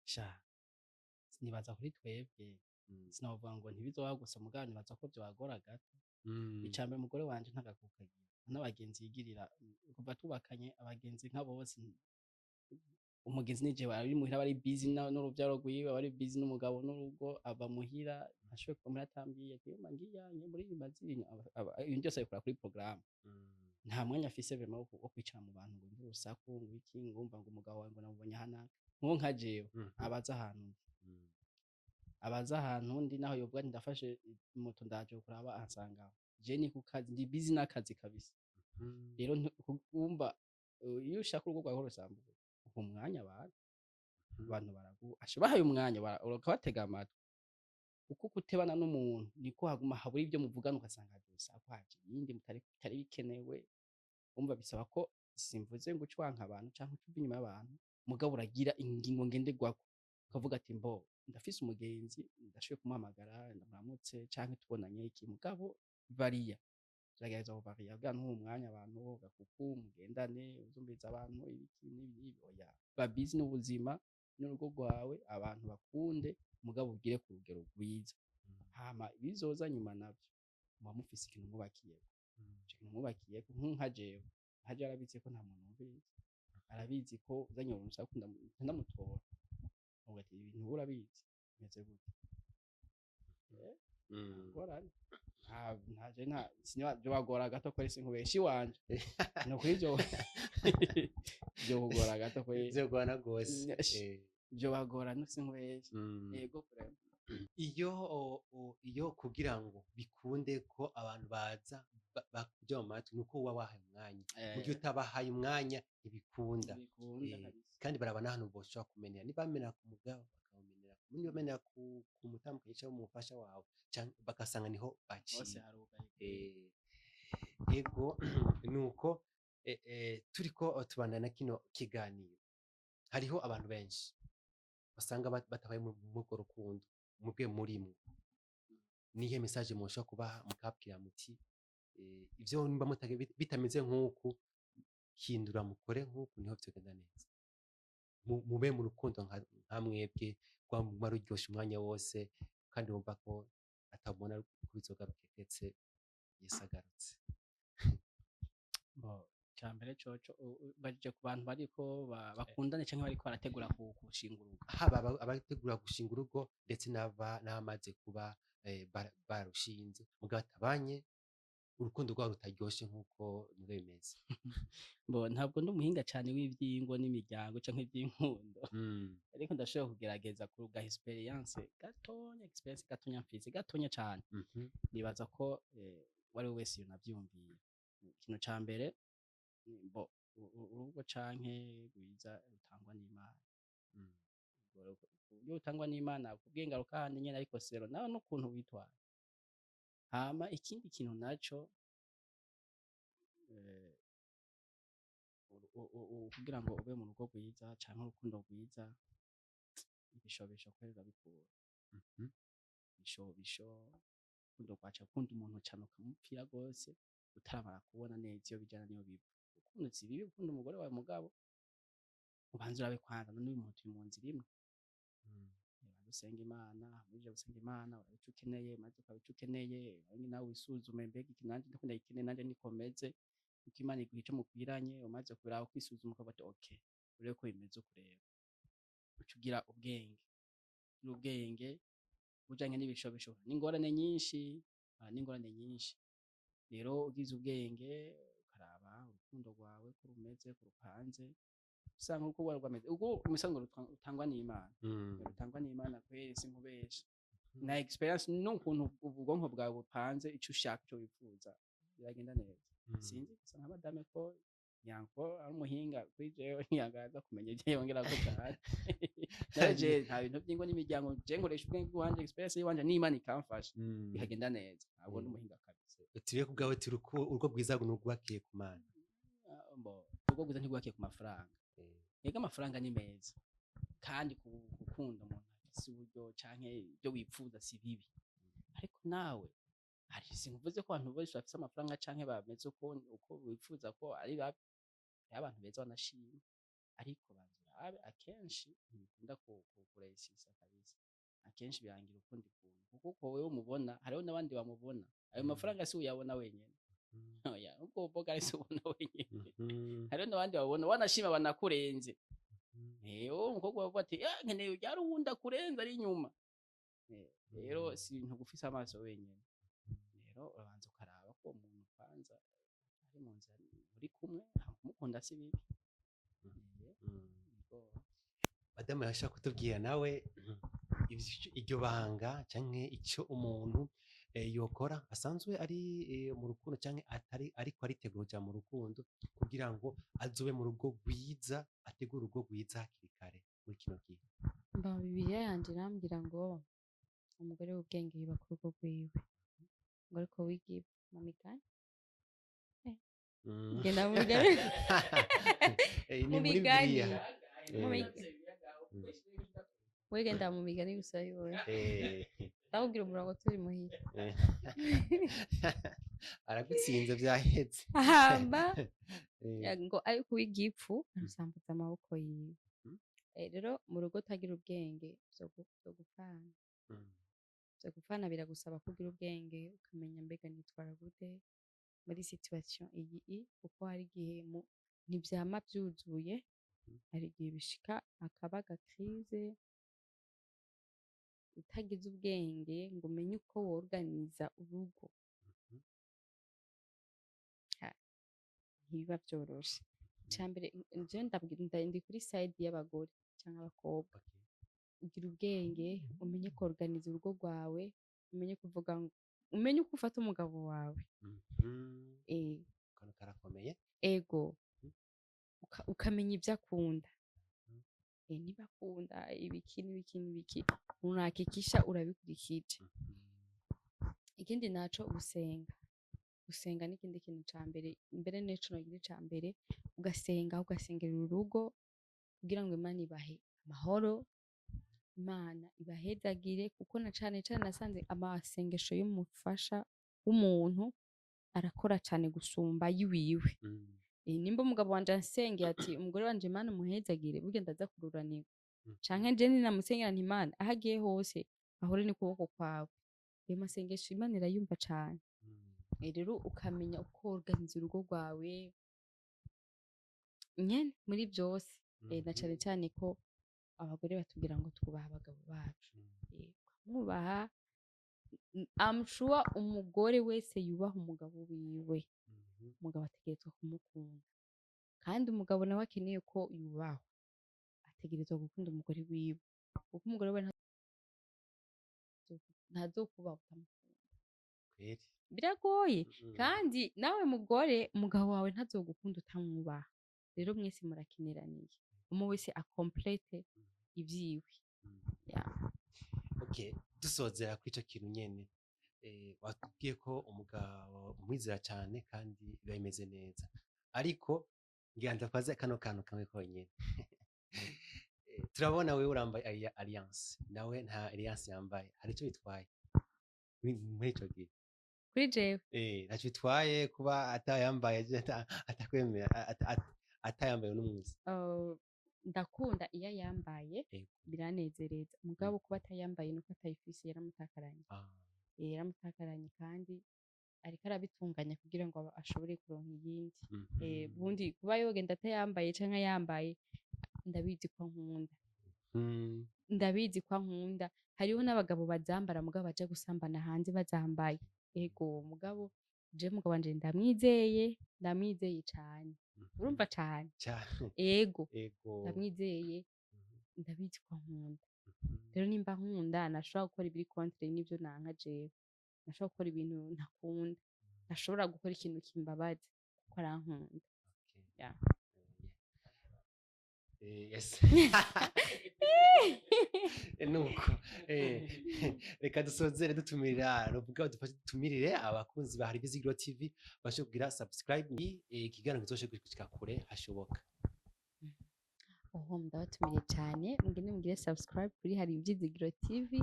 sha nibaza kuri twebwe sinavuga ngo ntibizoba gusa mugabo nibaza ko vyabagora gato icambere umugore wanje ntagakukagira n'abagenzi yigirira kuva tubakanye abagenzi nka bose umugenzi nije bari muhira bari busy n'uruvyaro rwiwe bari busy n'umugabo n'urugo aba muhira ashoboye kuba muri atambwiye ati mangiyanye muri mazini ibintu byose bikora kuri programme nta mwanya afise vraiment wo kwicara mu bantu ngo ndi urusaku ngo iki ngumva ngo umugabo wawe ngo namubonye hana nko nka jewe abaza ahantu ndi naho yovuga ati ndafashe moto ndaje kuraba ansanga je ni ku kazi ndi busy n'akazi kabisa rero kumva iyo ushaka urugo rwawe rusambuye umwanya abantu bahaye umwanya ukabatega amatwi uko kutebana n'umuntu niko haguma habura ibyo muvugana ugasanga gusa kwaje yindi mutari bikenewe umva bisaba ko simvuze ngo ucwanka abantu canke ucuva inyuma y'abantu mugabo uragira ingingo ngenderwako ukavuga ati mbo ndafise umugenzi ndashoboye kumuhamagara ndamuramutse canke tubonanye iki mugabo variya gerageza kuvariya bwa n'uwo mwanya abantu gakuku mugendane uzumbiza abantu ibiki n'ibi oya ba busy n'ubuzima n'urugo rwawe abantu bakunde mugabo ugire ku rugero rwiza hama bizoza nyuma navyo muba mufise ikintu mwubakiyeko ico kintu mwubakiyeko nka jewe arabizi ko nta muntu mbizi arabizi ko uzanye umuntu ushaka ndamutora uvuga ati ibintu urabizi meze gute ngorane ntaje byo bagora gato ko isi nkubeshi wanje no kwivyo byo kugora gato ko ivyo gwana gose byo bagora no sinkubeshi yego kurema iyo kugira ngo bikunde ko abantu baza bakujya mu matwi nuko uba wahaye umwanya mu gihe utabahaye umwanya ntibikunda kandi baraba n'ahantu boshobora kumenera nibamenera ku mugabo bakawumenera nibamenera ku mutambuka yicaye umufasha wawe bagasanga niho baciye ego nuko turiko tubandana kino kiganiro hariho abantu benshi basanga batabaye mu bwo rukundo mubwe murimwe nihe message mushobora kubaha mukabwira muti ivyo nimba mutage bitameze nk'uku hindura mukore nk'uku niho byogenda neza mube mu rukundo nka mwebwe rwamuma ruryosha umwanya wose kandi wumva ko atabona kubizogaruka ndetse yisagarutse cyambere coco baje ku bantu bariko bakundane canke bariko barategura gushinga urugo haba abategura gushinga urugo ndetse n'amaze kuba barushinze mugabo atabanye urukundo rwabo rutaryoshe nk'uko muri bimeze ntabwo ndi umuhinga cyane w'ivyingo n'imiryango canke ivy'inkundo ariko ndashobora kugerageza kuruga experience gatonya mfise gatonya cyane nibaza ko wari wese yonavyumviye ikintu ca mbere urugo canke rwiza rutangwa n'Imana iyo rutangwa n'Imana kubw'ingaruka handi nyene ariko sero nawe n'ukuntu witwara hama ikindi kintu naco kugira ngo ube mu rugo rwiza canke urukundo rwiza ibishobisho kweza bikura ibishobisho urukundo rwaca ukunda umuntu cane ukamupfira rwose utaramara kubona neza iyo bijana niyo biva ukuntu si bibi ukunda umugore wawe mugabo ubanza urabe kwanza n'uyu muntu turi mu nzira imwe usenga Imana muje gusenga Imana urabica ukeneye maze ukabica ukeneye nawe wisuzume mbega iki nanje ndakunda ikeneye nanje nikomeze uko Imana iguhice mukwiranye umaze kubiraho kwisuzuma ukavuga ati okay urebe ko bimeze ukureba ucugira ubwenge bujanye n'ibishobisho n'ingorane nyinshi rero ugize ubwenge ukaraba urukundo rwawe ko rumeze ko rupanze usanga uko rwameze ubwo umusango rutangwa n'Imana kweri sinkubesha na experience n'ukuntu ubwonko bwawe bupanze ico ushaka cyo wifuza biragenda neza sinzi usanga abadame ko yanko ari umuhinga kuri jewe yagaza kumenya ibyo yongera ko cyane naje nta bintu by'ingo n'imiryango je ngoresha ubwenge bwanje experience yiwanje n'Imana ikamfasha bikagenda neza ntabwo ndi umuhinga kabisa turiye kubgawe urwo bwiza n'ugwakiye ku Mana urwo bwiza ntigwakiye ku mafaranga yega amafaranga ni meza kandi gukunda umuntu afise uburyo canke ibyo wipfuza si bibi ariko nawe hari sinkuvuze ko abantu bose bafise amafaranga canke bameze uko wipfuza ko ari babi abantu beza banashimye ariko banzura akenshi ntibikunda kuresisa kabisa akenshi birangira ukundi kuntu kuko wewe umubona hariho n'abandi bamubona ayo mafaranga si uyabona wenyene oya ubwo boga ari ubona wenyene hariho n'abandi babona wanashima banakurenze umukobwa bavuga ati nkeneye ujyara uwunda kurenza ari inyuma rero si ibintu gufise amaso wenyene rero urabanza ukaraba ko umuntu kwanza ari mu nzira uri kumwe mukunda si bibi Madame yashaka kutubwira nawe iryo banga canke ico umuntu yokora asanzwe ari mu rukundo canke ariko aritegura mu rukundo kugira ngo azobe mu rugo rwiza ategura urugo rwiza hakiri kare muri kino gihe Bibiliya yanje irambwira ngo umugore w'ubwenge yubaka urugo rwiwe ngo ariko wigiye mu migani genda mu migani wegenda mu migani gusa yowe ndakubwira umurongo turi muhira aragutsinze vyahetse ahamba ngo ariko w'igipfu arusambuza amaboko yiwe rero mu rugo utagira ubwenge zo gupfana vyo gupfana biragusaba kugira ubwenge ukamenya mbega nitwara gute muri situation iyi kuko hari igihe ntivyama vyuzuye hari igihe bishika akabaga crise utagize ubwenge ngo umenye uko worganiza urugo ntibiba vyoroshe icambere jewe ndi kuri side y'abagore canke abakobwa ugira ubwenge umenye kuorganiza urugo rwawe umenye kuvuga umenye uko ufata umugabo wawe kano karakomeye ego ukamenya ivyo akunda niba akunda ibiki unahakikisha urabikurikije ikindi naco gusenga n'ikindi kintu ca mbere neco nogira ica mbere ugasengera urugo kugira ngo Imana ibahe amahoro Imana ibahezagire kuko na cane nasanze amasengesho y'umufasha w'umuntu arakora cane gusumba yiwiwe nimba umugabo wanje ansengeye ati umugore wanje Imana umuhezagire burya ndaza kururanirwa canke je ninamusengera nti Imana aho agiye hose ahore n'ukuboko kwawe ayo masengesho Imana irayumva cane rero ukamenya uko organiza urugo rwawe nyene muri vyose na cane ko abagore batubwira ngo twubaha abagabo bacu ukamwubaha I'm sure umugore wese yubaha umugabo wiwe umugabo ategerezwa kumukunda kandi umugabo nawe akeneye ko yubahwa ategerezwa gukunda umugore wiwe kuko umugore we ntazokubaha utamukunda biragoye kandi nawe mugore umugabo wawe ntazogukunda utamwubaha rero mwese murakeneraniye umwe wese acomplete ivyiwe okay dusozera kwico kintu nyene watubwiye ko umugabo umwizera cyane kandi biba bimeze neza ariko ngiranza kwaza kano kantu kamwe konyene turabona wewe urambaye alliance nawe nta alliance yambaye hari icyo bitwaye muri ico gihe kuri jewe ntacyo bitwaye kuba atayambaye atakwemera atayambaye n'umunsi ndakunda iyo yambaye biranezereza mugabo kuba atayambaye nuko atayifise yaramutakaranye kandi ariko arabitunganya kugira ngo ashobore kuronka iyindi bundi kuba yogenda atayambaye canke yambaye ndabizi ko nkunda hariho n'abagabo bazambara mugabo baje gusambana hanze bazambaye ego mugabo je mugabo wanje ndamwizeye cane urumva cane ego ndamwizeye ndabizi ko nkunda rero nimba nkunda nashobora gukora ibiri contre n'ivyo nanka jewe nashobora gukora ibintu ntakunda nashobora gukora ikintu kimbabaza kuko arankunda yes nuko reka dusozere dutumirira ruvuga dutumirire abakunzi ba Hari Bizigiro TV bashe kugira subscribe ikiganiro kizoshe gushika kure hashoboka ndabatumiriye cyane mugire subscribe kuri Hari Bizigiro TV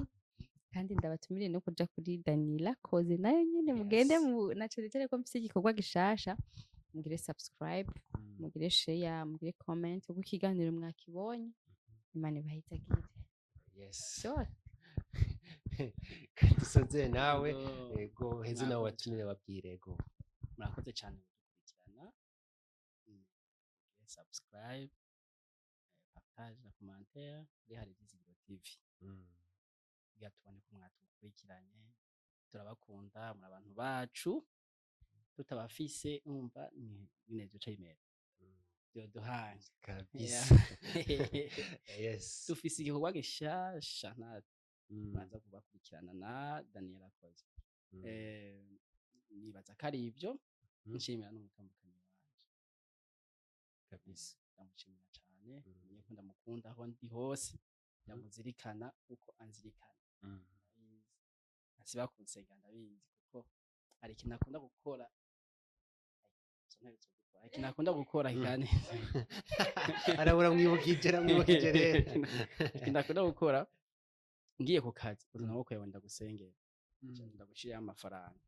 kandi ndabatumiriye no kuja kuri Daniela Koze nayo nyene mugende na cyerekere ko mfite igikorwa gishasha mugire subscribe mugire share mugire comment uko ikiganiro mwakibonye Imana ibahezagire yes sure dusozere nawe ego heze nawe watumire babwire ego murakoze cyane gukurikirana subscribe partage na commentaire kuri Hari Bizigiro TV gatubone ko mwatukurikiranye turabakunda muri abantu bacu tutabafise umva bineze cyimera duhanye kabisa yes dufise igikorwa gishasha banza kubakurikirana na Daniela Koze nibaza kari ibyo nshimira n'umutambukanyi wanje kabisa ndamushimira cyane niyo ko ndamukunda aho ndi hose ndamuzirikana uko anzirikana asiba kunsega ndabizi kuko hari ikintu akunda gukora kandi arabura mwibukije rero ikintu akunda gukora ngiye ku kazi umuntu nako yawe ndagusengera ndagushira amafaranga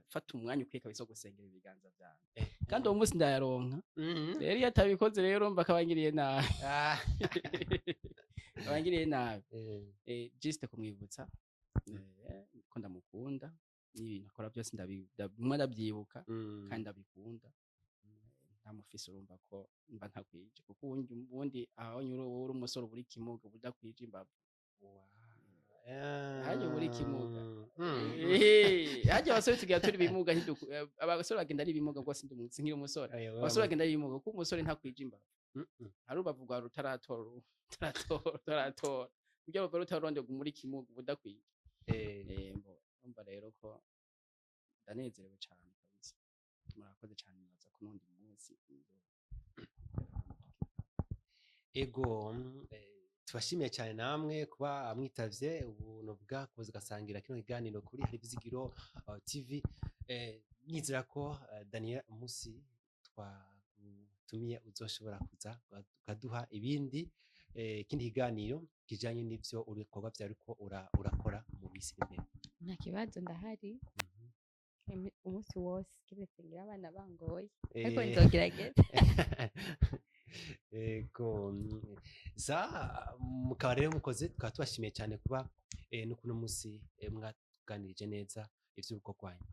fata umwanya ukwiye kabisa gusengera ibiganza byanjye kandi uwo munsi ndayaronka rero iyo atabikoze rero mba kabangiriye nabi abangiriye nabi Eh, just kumwibutsa ko ndamukunda n'ibintu akora byose ndabimwe ndabyibuka kandi ndabikunda ntamufise urumva ko mba ntakwije kuko ubundi aho nyura uri umusore uburi kimuga budakwije imbavu hajya uburi kimuga hajya abasore tugira turi bimuga abasore bagenda ari bimuga rwose ndumutse nkiri umusore abasore bagenda ari bimuga kuko umusore ntakwije imbavu hari ubavu rwa rutaratora kugira ngo rutarondega muri kimuga budakwije mba rero ko ndanezerewe cyane kabisa murakoze cyane naza ku nundi munsi ego tubashimiye cyane namwe kuba mwitavye ubuntu bwakoze gasangira kino kiganiro kuri Hari Ivyizigiro TV nizera ko Daniel Musi twatumiye uzoshobora kuza ukaduha ibindi ikindi kiganiro kijanye n'ivyo ibikorwa vyawe uriko urakora mu bisi imbere. nta kibazo ndahari umunsi wose kiretse ngira abana bangoye ariko nzogerageza ego za mukaba rero mukoze tukaba tubashimiye cyane kuba no kuno munsi mwaganirije neza ivy'urugo rwanyu.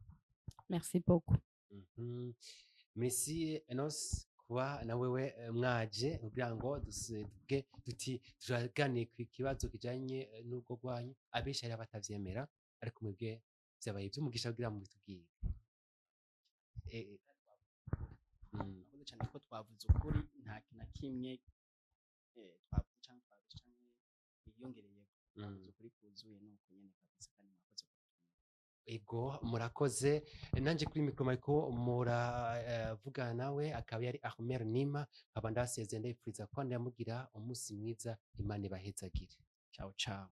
merci beaucoup merci Enos kuba na wewe mwaje kugira ngo duvuge duti turaganire ku kibazo kijanye n'urugo rwanyu abenshi ari abatavyemera ariko mwebwe byabaye iby'umugisha kugira ngo bitubwire murakoze cyane ko twavuze ukuri nta kintu na kimwe twavuze cyangwa yiyongereye twavuze ukuri kuzuye nuko nyene kabisa kandi murakoze ego murakoze nanje kuri mikro mariko muravugana nawe akaba yari Ahmed Nima nkaba ndasezeye ndayipfuriza ko ndamugira umunsi mwiza Imana ibahezagire ciao ciao